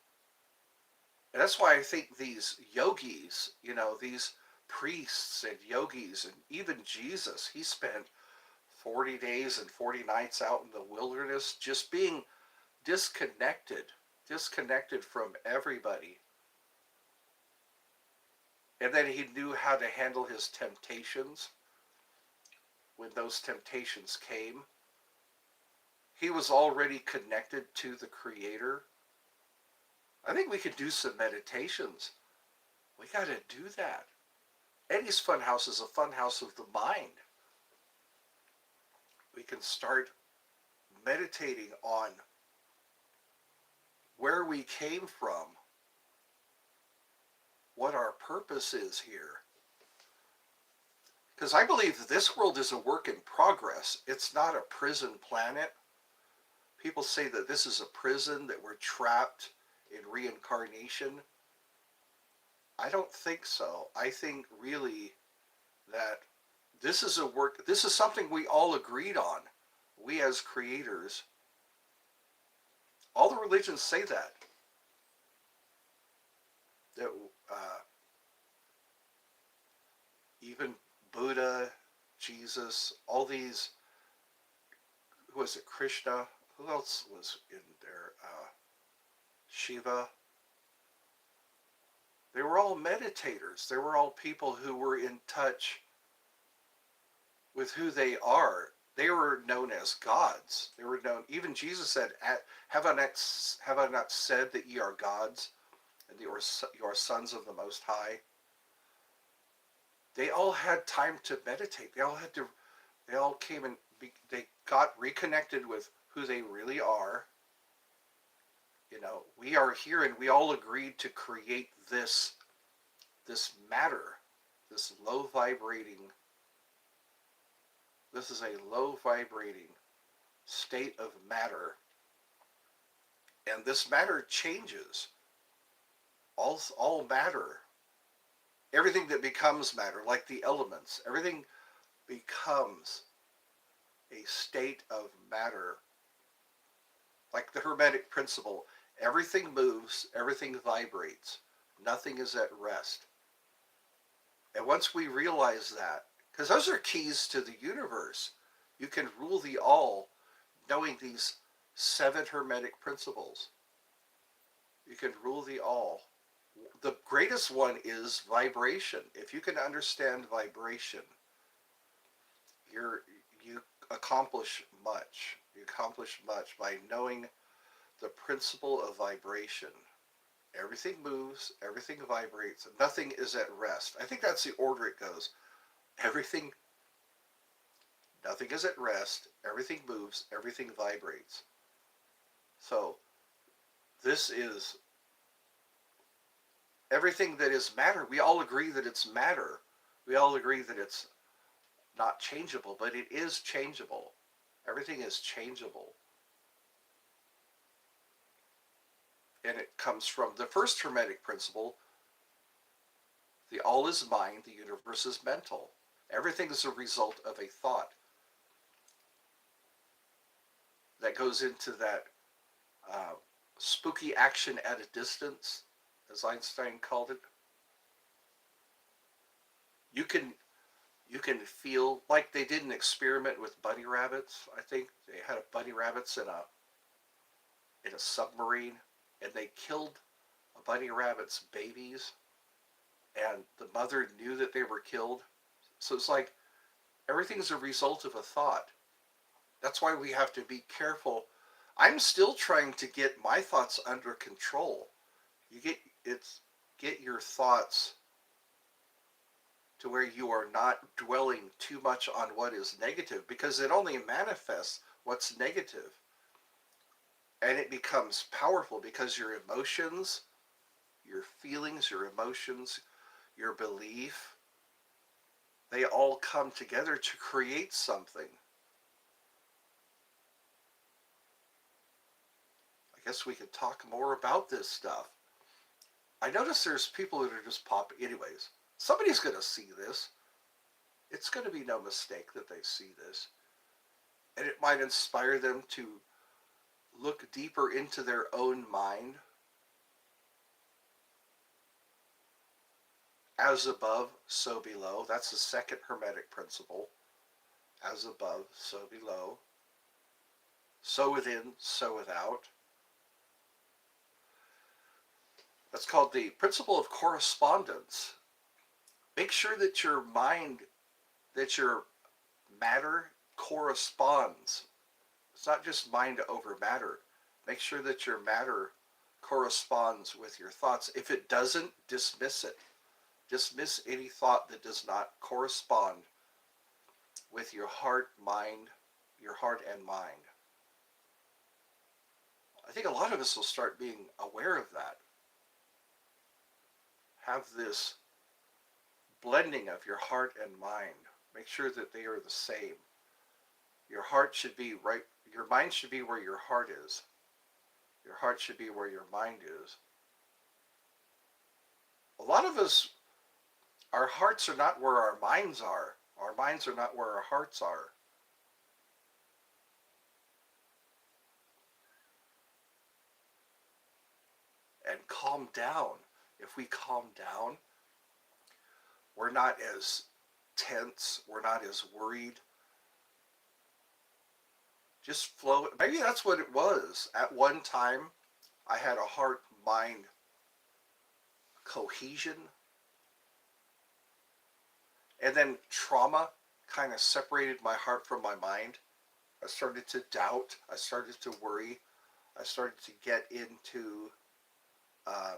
And that's why I think these yogis, you know, these priests and yogis, and even Jesus, he spent 40 days and 40 nights out in the wilderness just being disconnected, disconnected from everybody. And then he knew how to handle his temptations when those temptations came. He was already connected to the Creator. I think we could do some meditations. We got to do that. Eddie's Funhouse is a funhouse of the mind. We can start meditating on where we came from, what our purpose is here. Because I believe that this world is a work in progress. It's not a prison planet. People say that this is a prison, that we're trapped in reincarnation. I don't think so. I think really that this is a work, this is something we all agreed on. We as creators, all the religions say that. That even Buddha, Jesus, all these, who was it, Krishna? Who else was in there? Shiva. They were all meditators. They were all people who were in touch with who they are. They were known as gods. They were known, even Jesus said, have I not said that ye are gods, and you are sons of the Most High? They all had time to meditate. They all came and they got reconnected with who they really are. You know, we are here, and we all agreed to create this matter, this low vibrating, this is a low vibrating state of matter. And this matter changes. All matter, everything that becomes matter, like the elements, everything becomes a state of matter. Like the Hermetic principle, everything moves, everything vibrates, nothing is at rest. And once we realize that, because those are keys to the universe, you can rule the all knowing these 7 Hermetic principles. You can rule the all. The greatest one is vibration. If you can understand vibration, you accomplish much. You accomplish much by knowing the principle of vibration. Everything moves, everything vibrates, nothing is at rest. I think that's the order it goes. Everything, nothing is at rest, everything moves, everything vibrates. So this is everything that is matter. We all agree that it's matter. We all agree that it's not changeable, but it is changeable. Everything is changeable. And it comes from the first Hermetic principle, the all is mind, the universe is mental. Everything is a result of a thought. that goes into that uh, spooky action at a distance, as Einstein called it. You can you can feel like they did an experiment with bunny rabbits. I think they had bunny rabbits in a submarine, and they killed a bunny rabbit's babies, and the mother knew that they were killed. So it's like everything's a result of a thought. That's why we have to be careful. I'm still trying to get my thoughts under control. You get your thoughts to where you are not dwelling too much on what is negative, because it only manifests what's negative, and it becomes powerful because your emotions, your feelings, your emotions, your belief, they all come together to create something. I guess we could talk more about this stuff. I notice there's people that are just popping. Anyways, somebody's going to see this. It's going to be no mistake that they see this. And it might inspire them to look deeper into their own mind. As above, so below. That's the second Hermetic principle. As above, so below. So within, so without. That's called the principle of correspondence. Make sure that your mind, that your matter corresponds. It's not just mind over matter. Make sure that your matter corresponds with your thoughts. If it doesn't, dismiss it. Dismiss any thought that does not correspond with your heart, mind, your heart and mind. I think a lot of us will start being aware of that. Have this blending of your heart and mind. Make sure that they are the same. Your heart should be right, your mind should be where your heart is. Your heart should be where your mind is. A lot of us, our hearts are not where our minds are. Our minds are not where our hearts are. And calm down. If we calm down, we're not as tense, we're not as worried. Just flow. Maybe that's what it was. At one time, I had a heart mind cohesion, and then trauma kind of separated my heart from my mind. I started to doubt, I started to worry, I started to get into uh,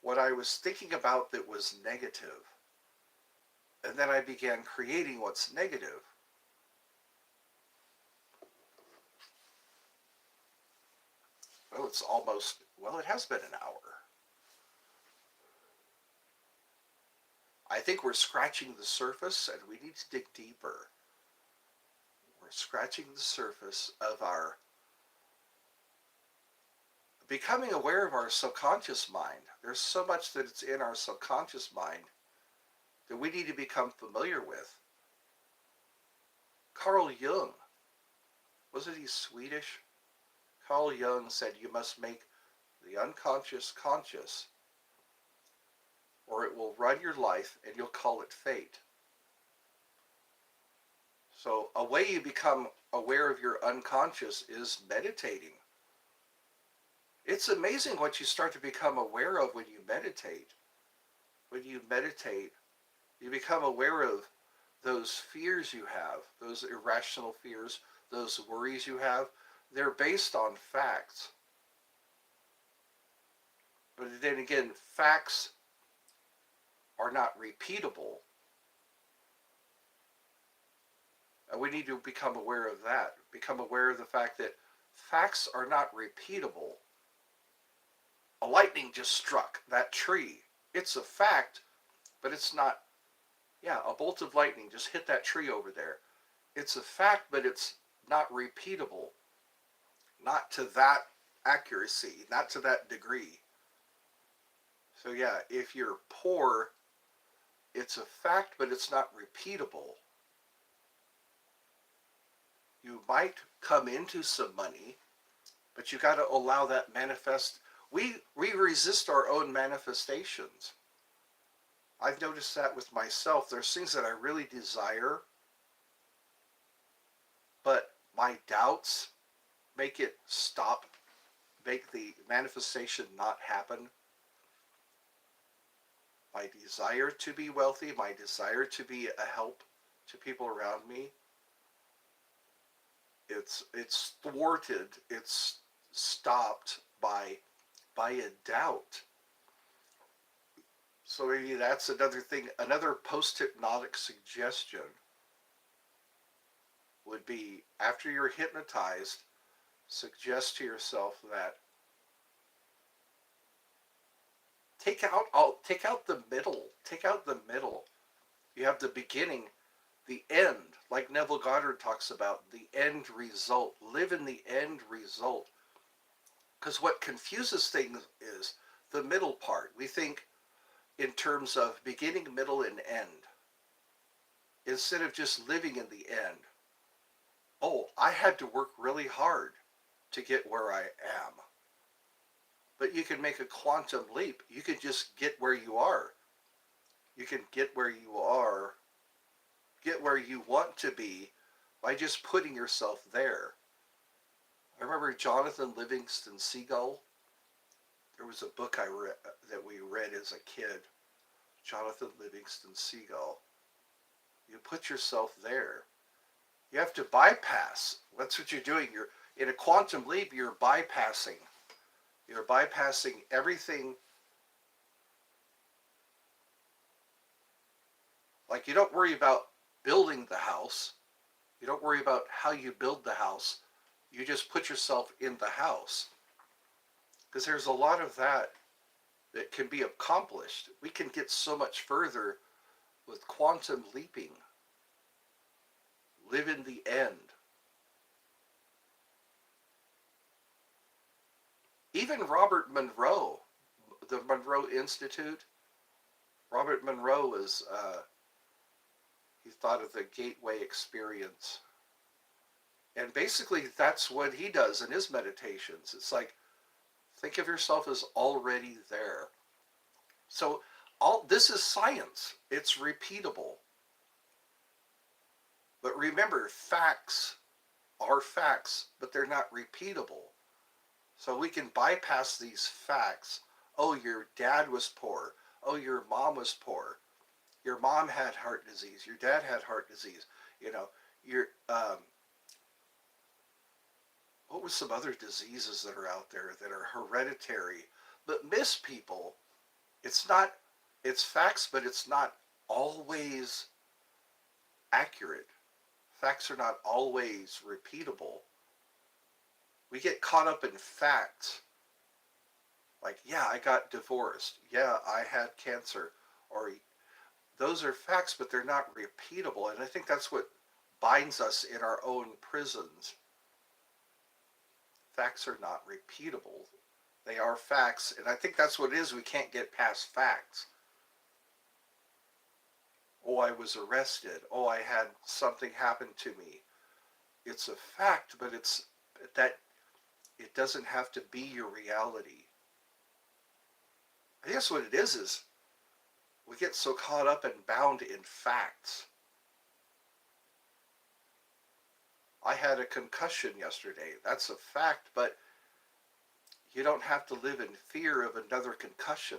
what I was thinking about that was negative. And then I began creating what's negative. Well, it's almost, well, it has been an hour. I think we're scratching the surface and we need to dig deeper. We're scratching the surface of our becoming aware of our subconscious mind. There's so much that it's in our subconscious mind that we need to become familiar with. Carl Jung, wasn't he Swedish? Carl Jung said you must make the unconscious conscious, or it will run your life and you'll call it fate. So a way you become aware of your unconscious is meditating. It's amazing what you start to become aware of when you meditate. When you meditate, you become aware of those fears you have, those irrational fears, those worries you have. They're based on facts. But then again, facts are not repeatable. And we need to become aware of that. Become aware of the fact that facts are not repeatable. A lightning just struck that tree. It's a fact, but it's not, yeah, a bolt of lightning just hit that tree over there. It's a fact, but it's not repeatable. Not to that accuracy, not to that degree. So yeah, if you're poor, it's a fact, but it's not repeatable. You might come into some money, but you got to allow that manifest. We resist our own manifestations. I've noticed that with myself. There's things that I really desire, but my doubts make it stop, make the manifestation not happen. My desire to be wealthy, my desire to be a help to people around me, it's thwarted, it's stopped by a doubt. So maybe that's another thing, another post-hypnotic suggestion would be after you're hypnotized, suggest to yourself that take out the middle. Take out the middle. You have the beginning, the end, like Neville Goddard talks about, the end result. Live in the end result. Because what confuses things is the middle part. We think in terms of beginning, middle, and end, instead of just living in the end. Oh, I had to work really hard to get where I am. But you can make a quantum leap. You can just get where you are. You can get where you are, get where you want to be by just putting yourself there. I remember Jonathan Livingston Seagull. There was a book I read that we read as a kid. Jonathan Livingston Seagull. You put yourself there. You have to bypass. That's what you're doing. You're in a quantum leap. You're bypassing. You're bypassing everything. Like you don't worry about building the house. You don't worry about how you build the house. You just put yourself in the house. Because there's a lot of that that can be accomplished. We can get so much further with quantum leaping. Live in the end. Even Robert Monroe, the Monroe Institute, Robert Monroe is, he thought of the gateway experience. And basically that's what he does in his meditations. It's like, think of yourself as already there. So all this is science. It's repeatable. But remember, facts are facts, but they're not repeatable. So we can bypass these facts. Oh, your dad was poor. Oh, your mom was poor. Your mom had heart disease. Your dad had heart disease. You know, your what were some other diseases that are out there that are hereditary but miss people? It's not, it's facts, but it's not always accurate. Facts are not always repeatable. We get caught up in facts. Like, yeah, I got divorced. Yeah, I had cancer. Or those are facts, but they're not repeatable. And I think that's what binds us in our own prisons. Facts are not repeatable. They are facts. And I think that's what it is. We can't get past facts. Oh, I was arrested. Oh, I had something happen to me. It's a fact, but it's that it doesn't have to be your reality. I guess what it is we get so caught up and bound in facts. I had a concussion yesterday. That's a fact, but you don't have to live in fear of another concussion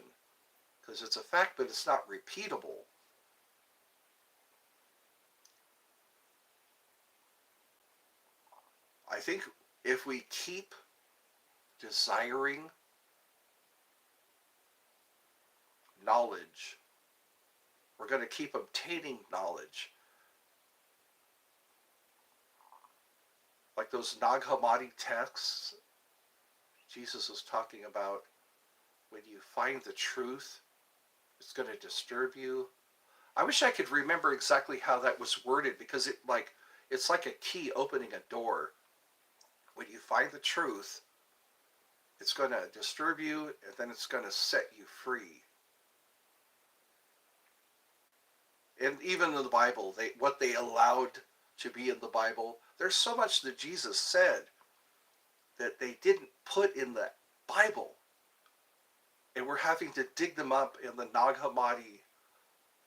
because it's a fact, but it's not repeatable. I think if we keep desiring knowledge, we're going to keep obtaining knowledge. Like those Nag Hammadi texts Jesus was talking about, when you find the truth, it's going to disturb you. I wish I could remember exactly how that was worded because it's like a key opening a door. When you find the truth, it's going to disturb you and then it's going to set you free. And even in the Bible, what they allowed to be in the Bible, There's so much that Jesus said that they didn't put in the Bible. And we're having to dig them up in the Nag Hammadi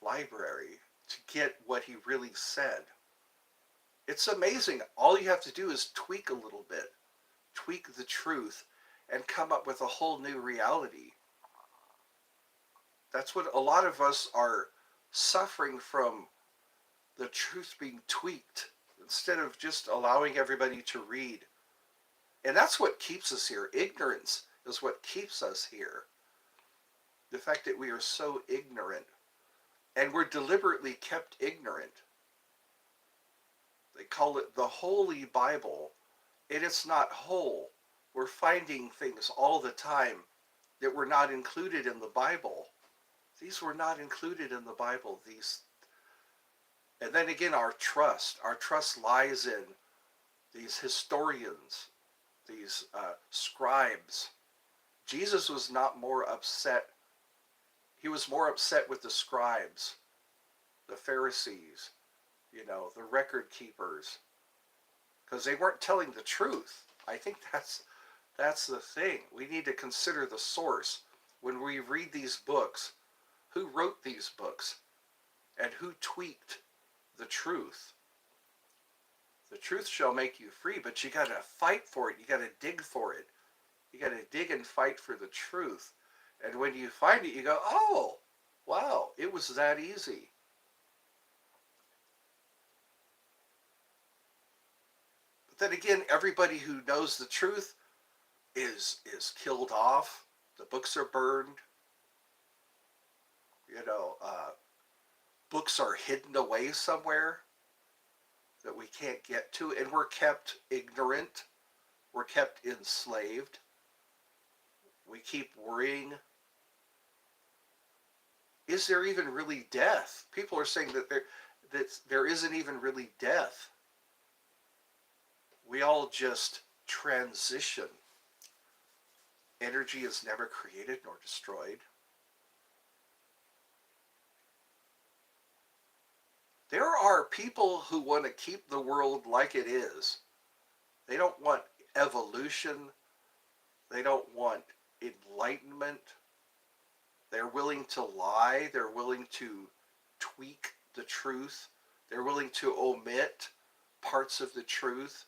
library to get what he really said. It's amazing. All you have to do is tweak a little bit, tweak the truth, and come up with a whole new reality. That's what a lot of us are suffering from, the truth being tweaked instead of just allowing everybody to read. And that's what keeps us here. Ignorance is what keeps us here. The fact that we are so ignorant, and we're deliberately kept ignorant. They call it the Holy Bible, and it's not whole. We're finding things all the time that were not included in the Bible. These were not included in the Bible. And then again, our trust. Our trust lies in these historians, these scribes. Jesus was not more upset. He was more upset with the scribes, the Pharisees, the record keepers, because they weren't telling the truth. I think that's the thing. We need to consider the source when we read these books. Who wrote these books, and who tweaked the truth? The truth shall make you free, but you got to fight for it. You got to dig for it. You got to dig and fight for the truth. And when you find it, you go, oh, wow, it was that easy. But then again, everybody who knows the truth is killed off. The books are burned. Books are hidden away somewhere that we can't get to, and we're kept ignorant. We're kept enslaved. We keep worrying. Is there even really death? People are saying that there isn't even really death. We all just transition. Energy is never created nor destroyed. There are people who want to keep the world like it is. They don't want evolution. They don't want enlightenment. They're willing to lie. They're willing to tweak the truth. They're willing to omit parts of the truth.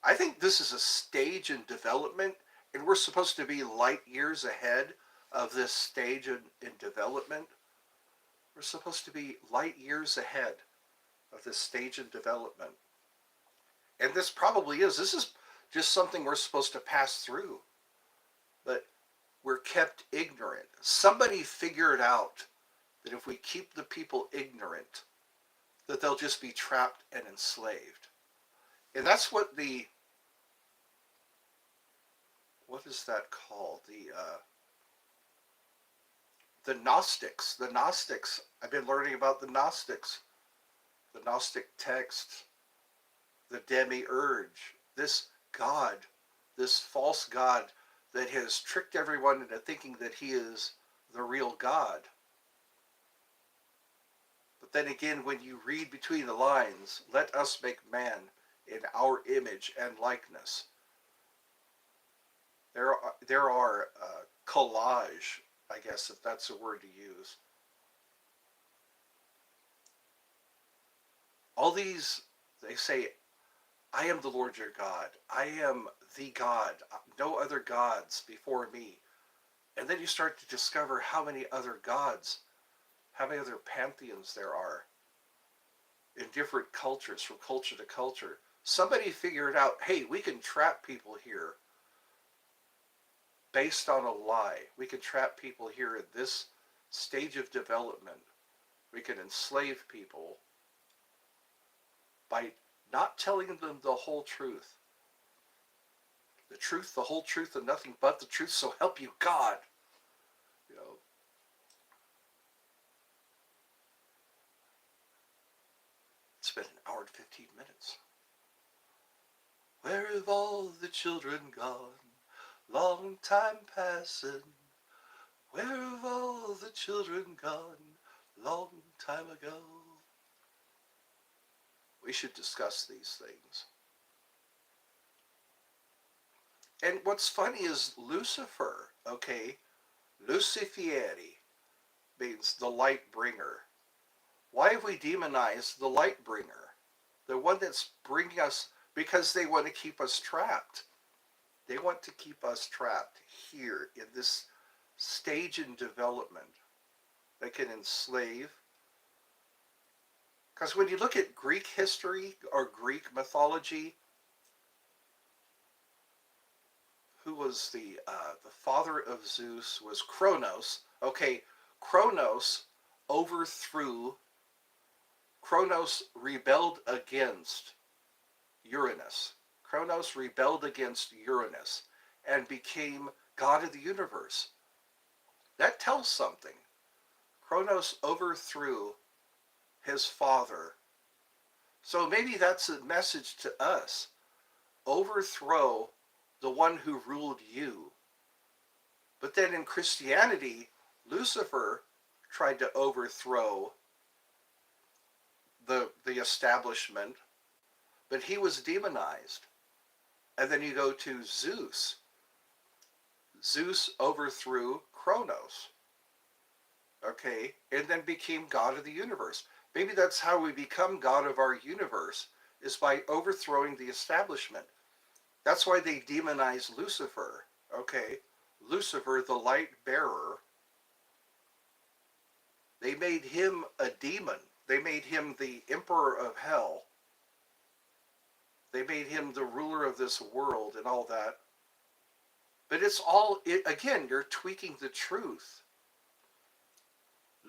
I think this is a stage in development, and we're supposed to be light years ahead of this stage in development. We're supposed to be light years ahead of this stage in development. And this probably is. This is just something we're supposed to pass through. But we're kept ignorant. Somebody figured out that if we keep the people ignorant, that they'll just be trapped and enslaved. And that's what what is that called? The Gnostics. I've been learning about the Gnostics. The Gnostic texts, the demiurge, this God, this false God that has tricked everyone into thinking that he is the real God. But then again, when you read between the lines, let us make man in our image and likeness. There are collage, I guess, if that's a word to use. All these, they say, I am the Lord your God. I am the God. No other gods before me. And then you start to discover how many other gods, how many other pantheons there are in different cultures, from culture to culture. Somebody figured out, hey, we can trap people here based on a lie. We can trap people here at this stage of development. We can enslave people by not telling them the whole truth. The truth, the whole truth, and nothing but the truth, so help you God. It's been an hour and 15 minutes. Where have all the children gone? Long time passing. Where have all the children gone? Long time ago. We should discuss these things. And what's funny is Lucifer, okay? Luciferi means the light bringer. Why have we demonized the light bringer? The one that's bringing us, because they want to keep us trapped. They want to keep us trapped here in this stage in development that can enslave. Because when you look at Greek history or Greek mythology, who was the father of Zeus was Kronos. Okay, Kronos overthrew. Kronos rebelled against Uranus. Kronos rebelled against Uranus and became god of the universe. That tells something. Kronos overthrew his father. So maybe that's a message to us. Overthrow the one who ruled you. But then in Christianity, Lucifer tried to overthrow the establishment, but he was demonized. And then you go to Zeus. Zeus overthrew Kronos, okay, and then became god of the universe. Maybe that's how we become god of our universe, is by overthrowing the establishment. That's why they demonize Lucifer, okay? Lucifer, the light bearer, they made him a demon. They made him the emperor of hell. They made him the ruler of this world and all that. But it's all, again, you're tweaking the truth.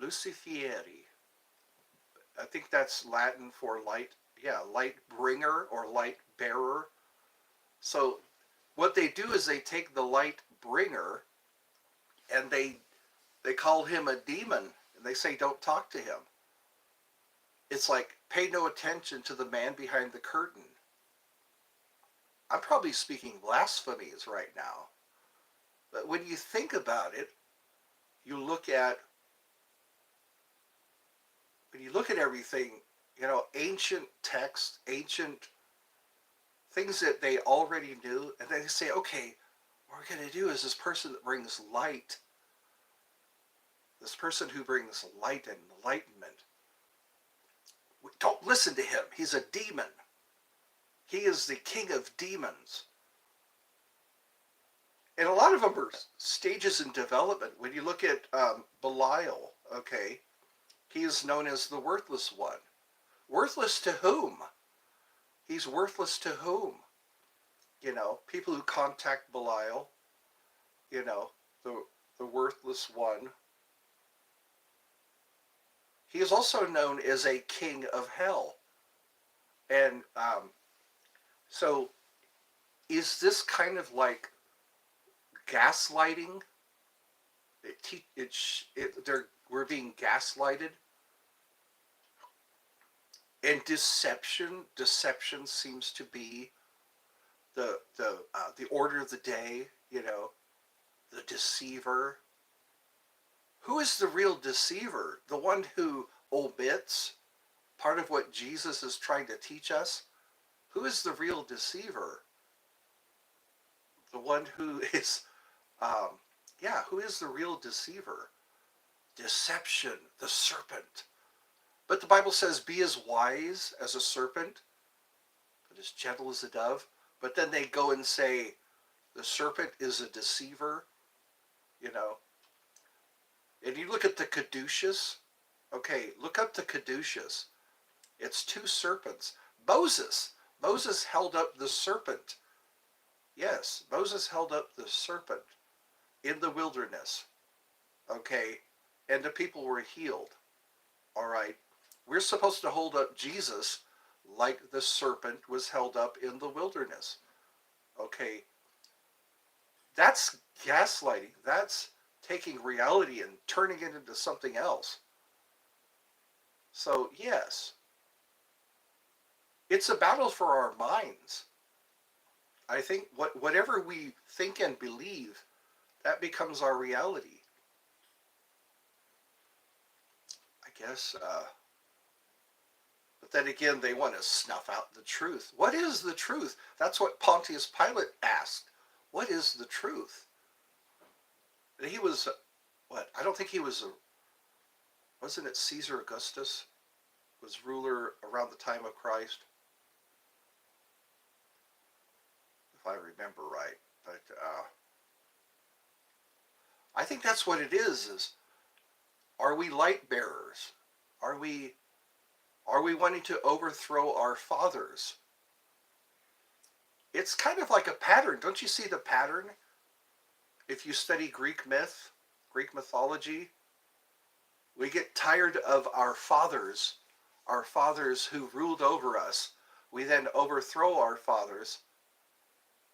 Luciferi. I think that's Latin for light, yeah, light bringer or light bearer. So what they do is they take the light bringer and they call him a demon, and they say don't talk to him. It's like, pay no attention to the man behind the curtain. I'm probably speaking blasphemies right now. But when you think about it, you look at, when you look at everything, ancient text, ancient things that they already knew, and then they say, okay, what we're going to do is this person that brings light, this person who brings light and enlightenment, don't listen to him. He's a demon. He is the king of demons. And a lot of them are stages in development. When you look at Belial, okay, he is known as the worthless one. Worthless to whom? He's worthless to whom? People who contact Belial, the worthless one. He is also known as a king of hell. And so is this kind of like gaslighting? We're being gaslighted. And deception seems to be the order of the day. The deceiver. Who is the real deceiver? The one who omits part of what Jesus is trying to teach us? Who is the real deceiver? The one who is, who is the real deceiver? Deception, the serpent. But the Bible says, be as wise as a serpent, but as gentle as a dove. But then they go and say, the serpent is a deceiver, And you look at the caduceus. Okay, look up the caduceus. It's two serpents. Moses held up the serpent. Yes, Moses held up the serpent in the wilderness. Okay, and the people were healed. All right, we're supposed to hold up Jesus like the serpent was held up in the wilderness. Okay, that's gaslighting. That's taking reality and turning it into something else. So yes, it's a battle for our minds. I think whatever we think and believe, that becomes our reality. I guess But then again, they want to snuff out the truth. What is the truth? That's what Pontius Pilate asked. What is the truth? And he was, what? I don't think he was, wasn't it Caesar Augustus was ruler around the time of Christ? If I remember right. But I think that's what it is are we light bearers? Are we wanting to overthrow our fathers? It's kind of like a pattern. Don't you see the pattern? If you study Greek mythology, we get tired of our fathers who ruled over us. We then overthrow our fathers,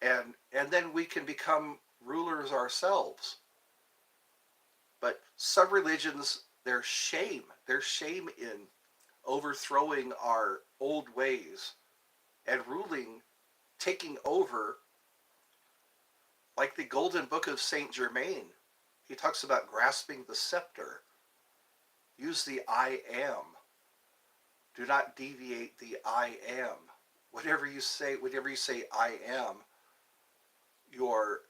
and then we can become rulers ourselves. But some religions, there's shame in overthrowing our old ways and ruling, taking over, like the Golden Book of Saint Germain. He talks about grasping the scepter. Use the I am. Do not deviate the I am. Whatever you say I am, you're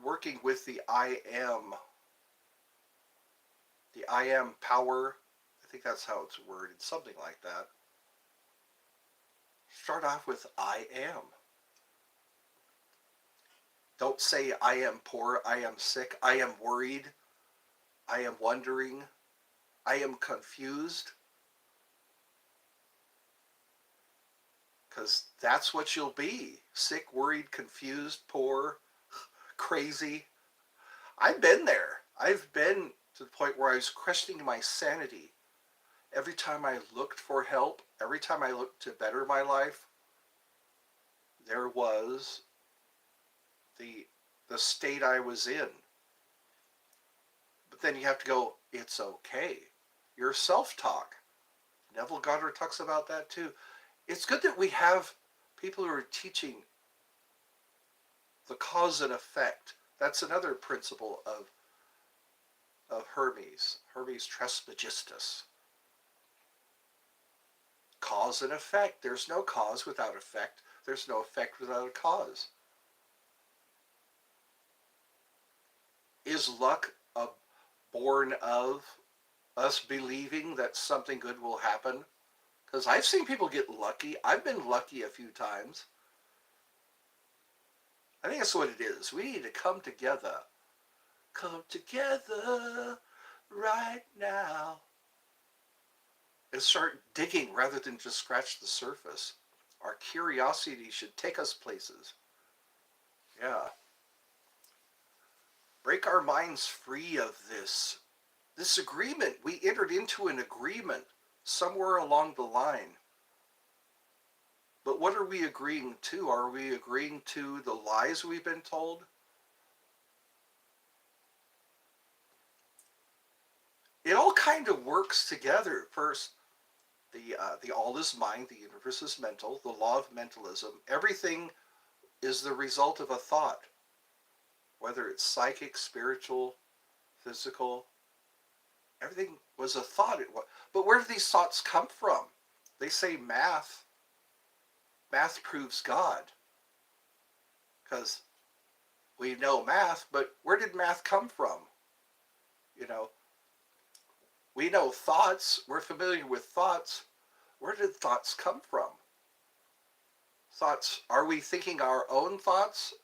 working with the I am power. I think that's how it's worded, something like that. Start off with I am. Don't say I am poor, I am sick, I am worried, I am wondering, I am confused. Because that's what you'll be. Sick, worried, confused, poor, crazy. I've been there. I've been to the point where I was questioning my sanity. Every time I looked for help, every time I looked to better my life, there was the state I was in. But then you have to go, it's okay. Your self-talk. Neville Goddard talks about that too. It's good that we have people who are teaching the cause and effect. That's another principle of Hermes Trismegistus. Cause and effect. There's no cause without effect. There's no effect without a cause. Is luck born of us believing that something good will happen? Because I've seen people get lucky. I've been lucky a few times. I think that's what it is. We need to come together. Come together right now. And start digging rather than just scratch the surface. Our curiosity should take us places. Yeah. Break our minds free of this agreement. We entered into an agreement somewhere along the line. But what are we agreeing to? Are we agreeing to the lies we've been told? It all kind of works together. First, the all is mind, the universe is mental, the law of mentalism. Everything is the result of a thought. Whether it's psychic, spiritual, physical, everything was a thought. But where do these thoughts come from? They say math proves God. Because we know math, but where did math come from? You know, we know thoughts. We're familiar with thoughts. Where did thoughts come from? Thoughts, are we thinking our own thoughts?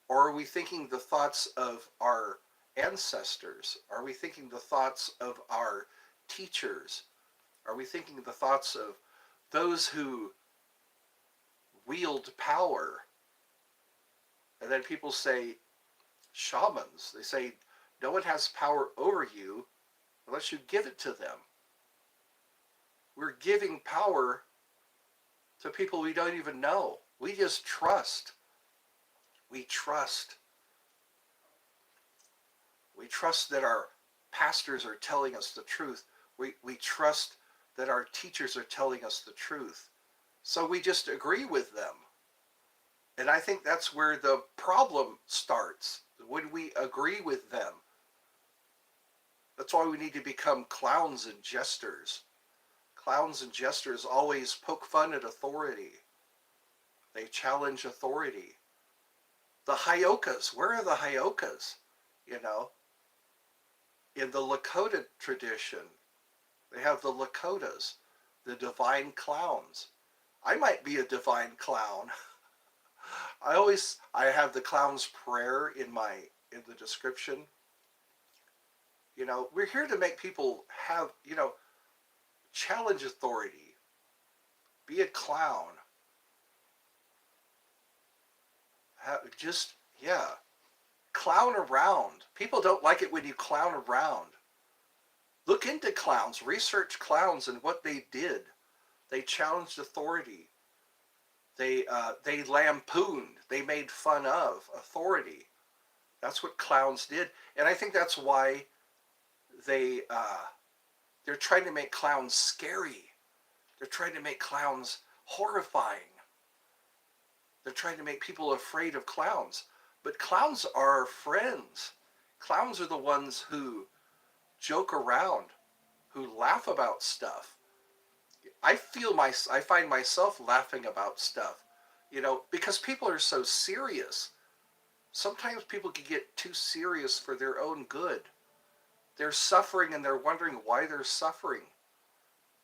Or are we thinking the thoughts of our ancestors? Are we thinking the thoughts of our teachers? Are we thinking the thoughts of those who wield power? And then people say, shamans, they say, no one has power over you unless you give it to them. We're giving power to people we don't even know. We just trust. We trust. We trust that our pastors are telling us the truth. We trust that our teachers are telling us the truth. So we just agree with them. And I think that's where the problem starts, when we agree with them. That's why we need to become clowns and jesters. Clowns and jesters always poke fun at authority. They challenge authority. The Hyokas, where are the Hyokas? You know, in the Lakota tradition, they have the Lakotas, the divine clowns. I might be a divine clown. I have the clown's prayer in the description. You know, we're here to make people have, challenge authority. Be a clown. Just, yeah, clown around. People don't like it when you clown around. Look into clowns, research clowns and what they did. They challenged authority. They lampooned. They made fun of authority. That's what clowns did, and I think that's why they they're trying to make clowns scary. They're trying to make clowns horrifying. They're trying to make people afraid of clowns. But clowns are friends. Clowns are the ones who joke around, who laugh about stuff. I find myself laughing about stuff, because people are so serious. Sometimes people can get too serious for their own good. They're suffering and they're wondering why they're suffering.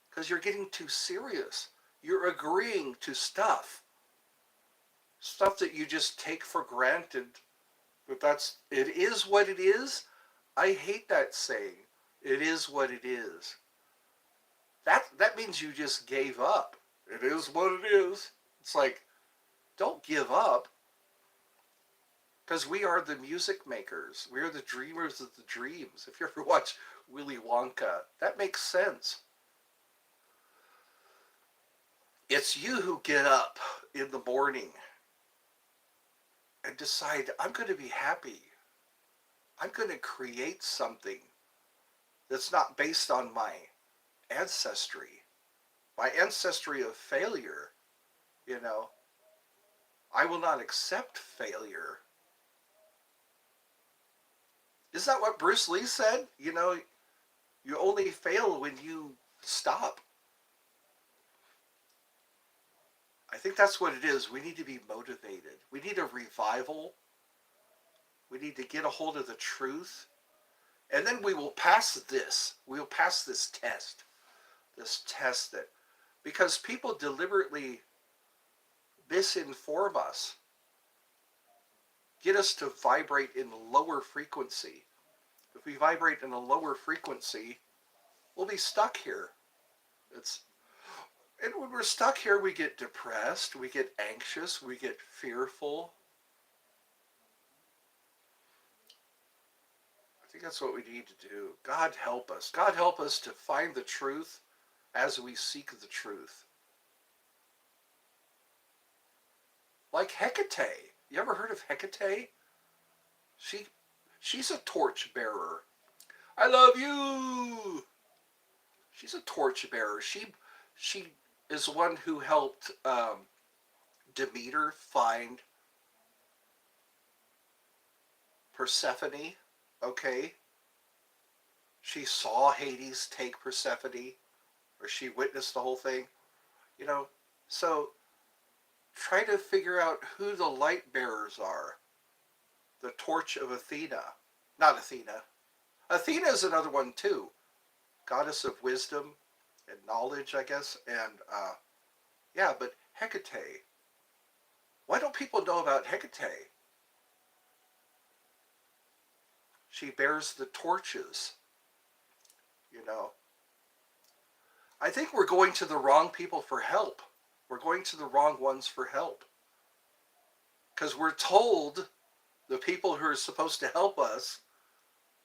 Because you're getting too serious. You're agreeing to stuff. Stuff that you just take for granted. But it is what it is. I hate that saying. It is what it is. That means you just gave up. It is what it is. It's like, don't give up. Because we are the music makers. We are the dreamers of the dreams. If you ever watch Willy Wonka, that makes sense. It's you who get up in the morning and decide, I'm going to be happy. I'm going to create something that's not based on my ancestry of failure. I will not accept failure. Is that what Bruce Lee said? You only fail when you stop. I think that's what it is. We need to be motivated. We need a revival. We need to get a hold of the truth. And then we will pass this. We'll pass this test. This test that, because people deliberately misinform us, get us to vibrate in lower frequency. If we vibrate in a lower frequency, we'll be stuck here. And when we're stuck here, we get depressed, we get anxious, we get fearful. I think that's what we need to do. God help us. God help us to find the truth as we seek the truth. Like Hecate. You ever heard of Hecate? She's a torch bearer. I love you. She's a torch bearer. She is one who helped Demeter find Persephone. Okay. She saw Hades take Persephone, or she witnessed the whole thing. So try to figure out who the light bearers are. The torch of Athena. Not Athena. Athena is another one too. Goddess of wisdom and knowledge, I guess. And but Hecate. Why don't people know about Hecate? She bears the torches. I think we're going to the wrong people for help. We're going to the wrong ones for help. Because we're told the people who are supposed to help us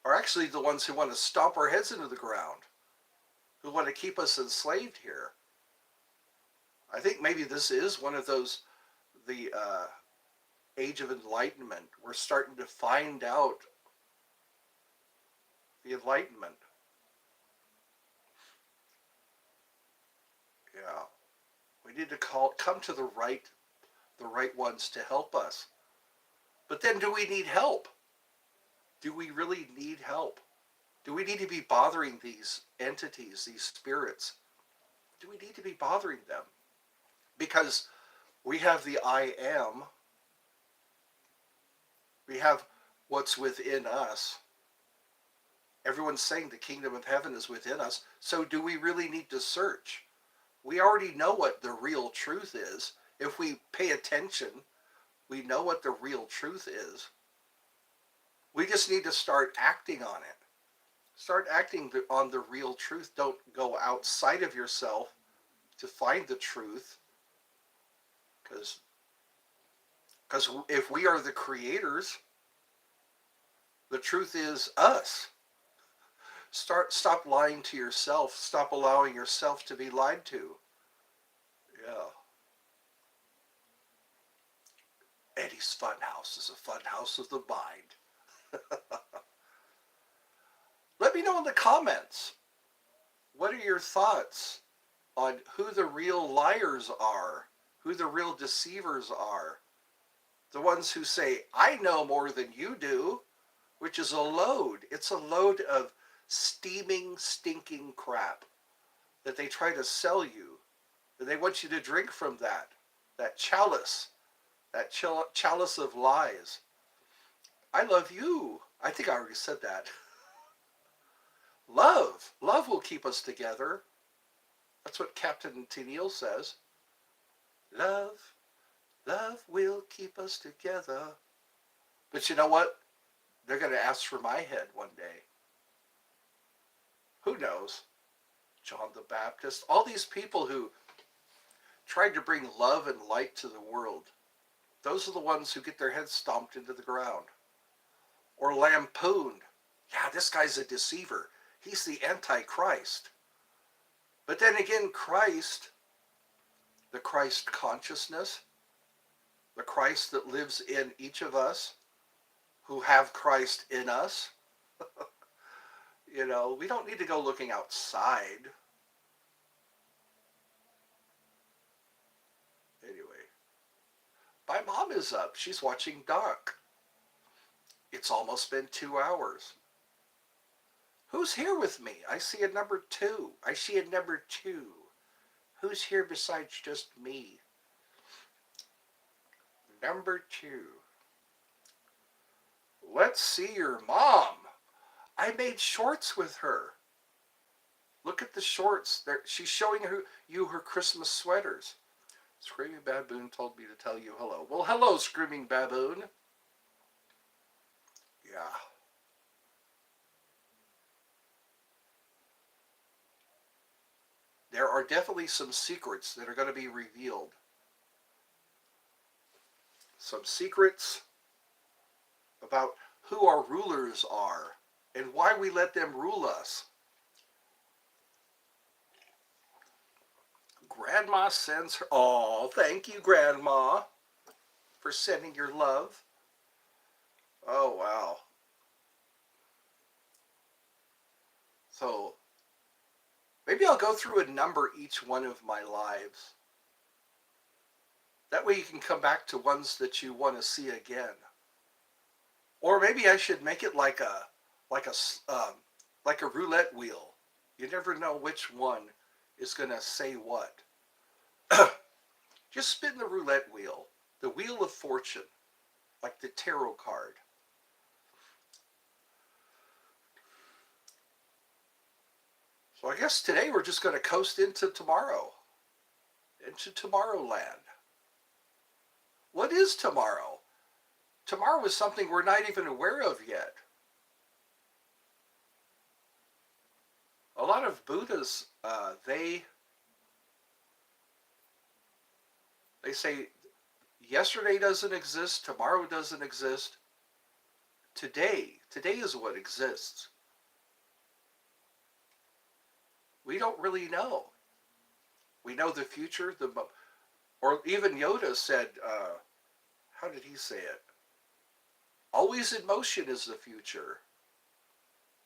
are actually the ones who want to stomp our heads into the ground, who want to keep us enslaved here. I think maybe this is one of those, the age of enlightenment. We're starting to find out the enlightenment. Yeah. We need to come to the right ones to help us. But then do we need help? Do we really need help? Do we need to be bothering these entities, these spirits? Do we need to be bothering them? Because we have the I am, we have what's within us. Everyone's saying the kingdom of heaven is within us. So do we really need to search? We already know what the real truth is. If we pay attention, we know what the real truth is. We just need to start acting on it. Start acting on the real truth. Don't go outside of yourself to find the truth. Because if we are the creators, the truth is us. Stop lying to yourself. Stop allowing yourself to be lied to. Yeah. Eddie's funhouse is a funhouse of the mind. Let me know in the comments. What are your thoughts on who the real liars are? Who the real deceivers are? The ones who say, I know more than you do, which is a load. It's a load of steaming, stinking crap that they try to sell you. And they want you to drink from that chalice of lies. I love you. I think I already said that. Love will keep us together. That's what Captain Tennille says. Love will keep us together. But you know what? They're going to ask for my head one day. Who knows? John the Baptist. All these people who tried to bring love and light to the world. Those are the ones who get their heads stomped into the ground. Or lampooned. Yeah, this guy's a deceiver. He's the Antichrist. But then again, Christ, the Christ consciousness, the Christ that lives in each of us, who have Christ in us, we don't need to go looking outside. Anyway, my mom is up. She's watching Doc. It's almost been 2 hours. Who's here with me? I see a number 2. I see a number 2. Who's here besides just me? Number 2. Let's see your mom. I made shorts with her. Look at the shorts. She's showing you her Christmas sweaters. Screaming Baboon told me to tell you hello. Well, hello, Screaming Baboon. Yeah. There are definitely some secrets that are going to be revealed. Some secrets about who our rulers are and why we let them rule us. Grandma sends her... Oh, thank you, Grandma, for sending your love. Oh, wow. So, maybe I'll go through and number each one of my lives. That way you can come back to ones that you want to see again. Or maybe I should make it like a roulette wheel. You never know which one is going to say what. Just spin the roulette wheel. The wheel of fortune. Like the tarot card. So I guess today we're just going to coast into tomorrow. Into Tomorrowland. What is tomorrow? Tomorrow is something we're not even aware of yet. A lot of Buddhas, they say yesterday doesn't exist, tomorrow doesn't exist. Today is what exists. We don't really know. We know the future, or even Yoda said, how did he say it? Always in motion is the future.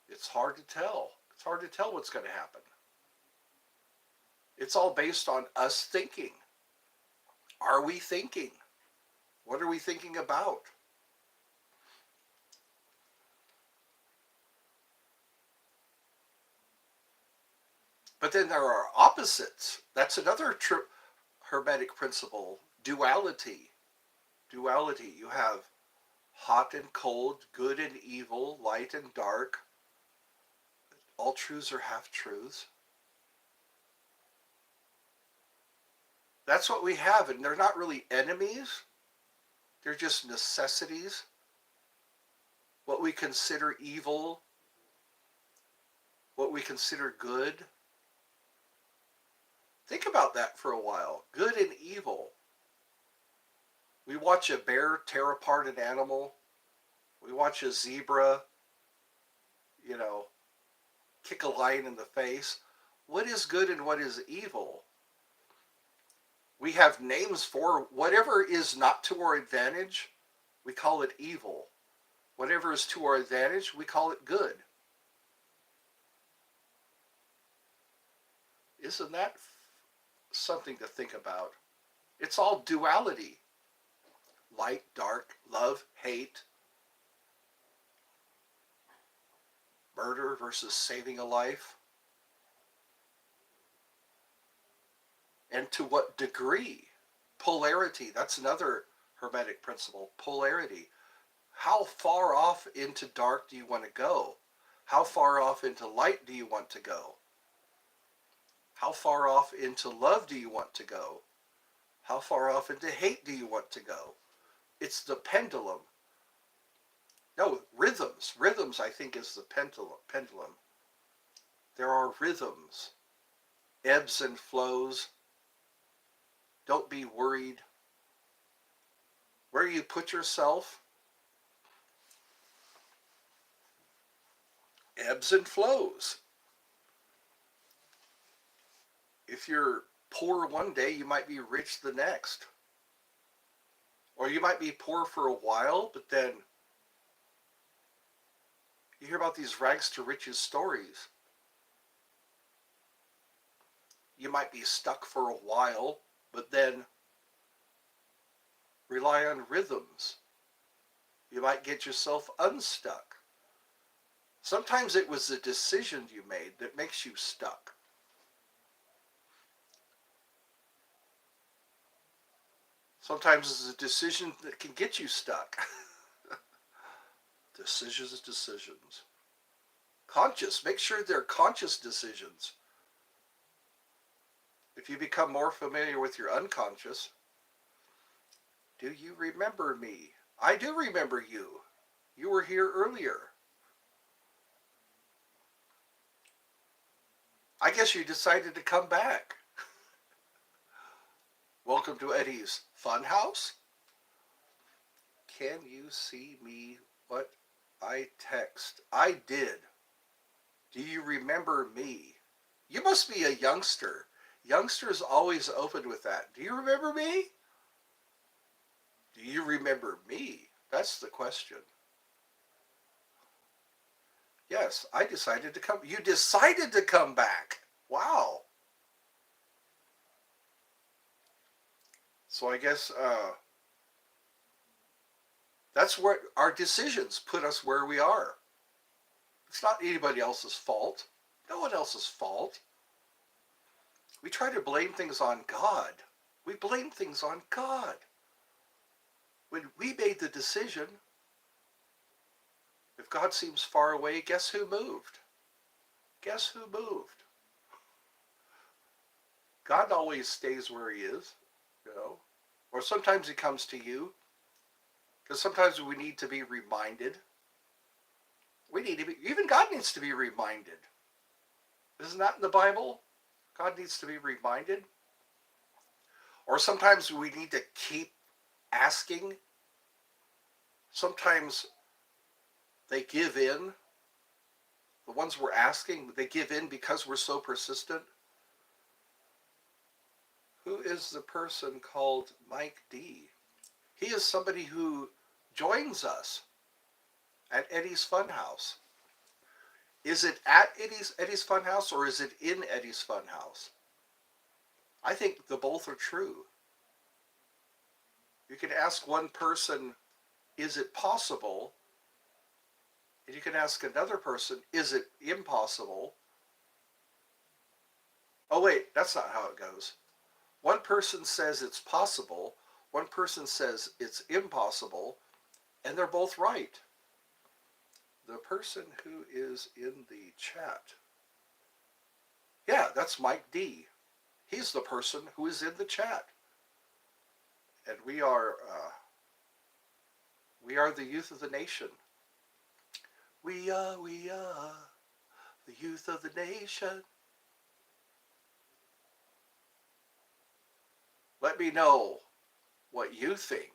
It's hard to tell. It's hard to tell what's going to happen. It's all based on us thinking. Are we thinking? What are we thinking about? But then there are opposites. That's another hermetic principle. Duality. Duality. You have hot and cold, good and evil, light and dark. All truths are half truths. That's what we have, and they're not really enemies. They're just necessities. What we consider evil, what we consider good. Think about that for a while. Good and evil. We watch a bear tear apart an animal. We watch a zebra, you know, kick a lion in the face. What is good and what is evil? We have names for whatever is not to our advantage, we call it evil. Whatever is to our advantage, we call it good. Isn't that something to think about? It's all duality. Light, dark, love, hate, murder versus saving a life. And to what degree? Polarity, that's another hermetic principle. Polarity. How far off into dark do you want to go? How far off into light do you want to go? How far off into love do you want to go? How far off into hate do you want to go? It's the pendulum. No, rhythms. Rhythms, I think, is the pendulum. There are rhythms, ebbs and flows. Don't be worried. Where you put yourself, ebbs and flows. If you're poor one day, you might be rich the next. Or you might be poor for a while, but then you hear about these rags to riches stories. You might be stuck for a while, but then rely on rhythms. You might get yourself unstuck. Sometimes it was the decision you made that makes you stuck. Sometimes it's a decision that can get you stuck. Decisions. Conscious. Make sure they're conscious decisions. If you become more familiar with your unconscious, do you remember me? I do remember you. You were here earlier. I guess you decided to come back. Welcome to Eddie's Funhouse. Can you see me what I text? I did. Do you remember me? You must be a youngster. Youngsters always open with that. Do you remember me? Do you remember me? That's the question. Yes, I decided to come. You decided to come back. Wow. So I guess that's what our decisions put us where we are. It's not anybody else's fault. No one else's fault. We try to blame things on God. We blame things on God. When we made the decision, if God seems far away, guess who moved? Guess who moved? God always stays where he is, you know. Or sometimes he comes to you. Because sometimes we need to be reminded. Even God needs to be reminded. Isn't that in the Bible? God needs to be reminded. Or sometimes we need to keep asking. Sometimes they give in. The ones we're asking, they give in because we're so persistent. Who is the person called Mike D? He is somebody who joins us at Eddie's Funhouse. Is it at Eddie's Funhouse or is it in Eddie's Funhouse? I think the both are true. You can ask one person, is it possible? And you can ask another person, is it impossible? Oh wait, that's not how it goes. One person says it's possible, one person says it's impossible, and they're both right. The person who is in the chat. Yeah, that's Mike D. He's the person who is in the chat. And we are the youth of the nation. We are the youth of the nation. Let me know what you think.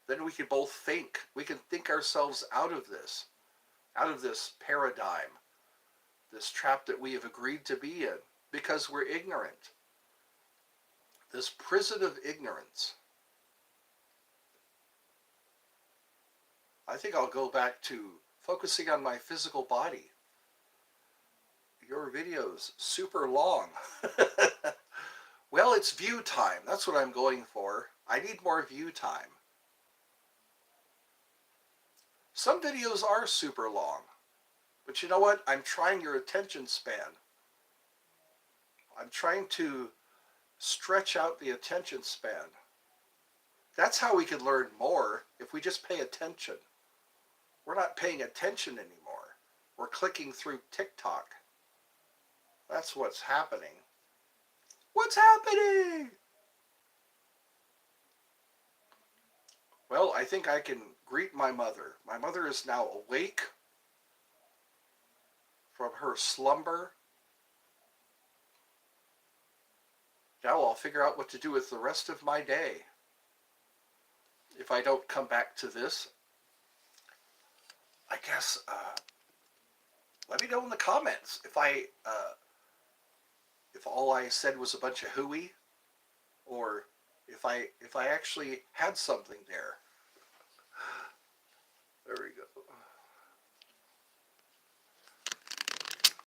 Then we can both think. We can think ourselves out of this paradigm, this trap that we have agreed to be in because we're ignorant. This prison of ignorance. I think I'll go back to focusing on my physical body. Your video's super long. Well, it's view time. That's what I'm going for. I need more view time. Some videos are super long. But you know what? I'm trying your attention span. I'm trying to stretch out the attention span. That's how we can learn more if we just pay attention. We're not paying attention anymore. We're clicking through TikTok. That's what's happening. What's happening? Well, I think I can greet my mother. My mother is now awake from her slumber. Now I'll figure out what to do with the rest of my day. If I don't come back to this, I guess let me know in the comments if if all I said was a bunch of hooey, or if I actually had something there. There we go.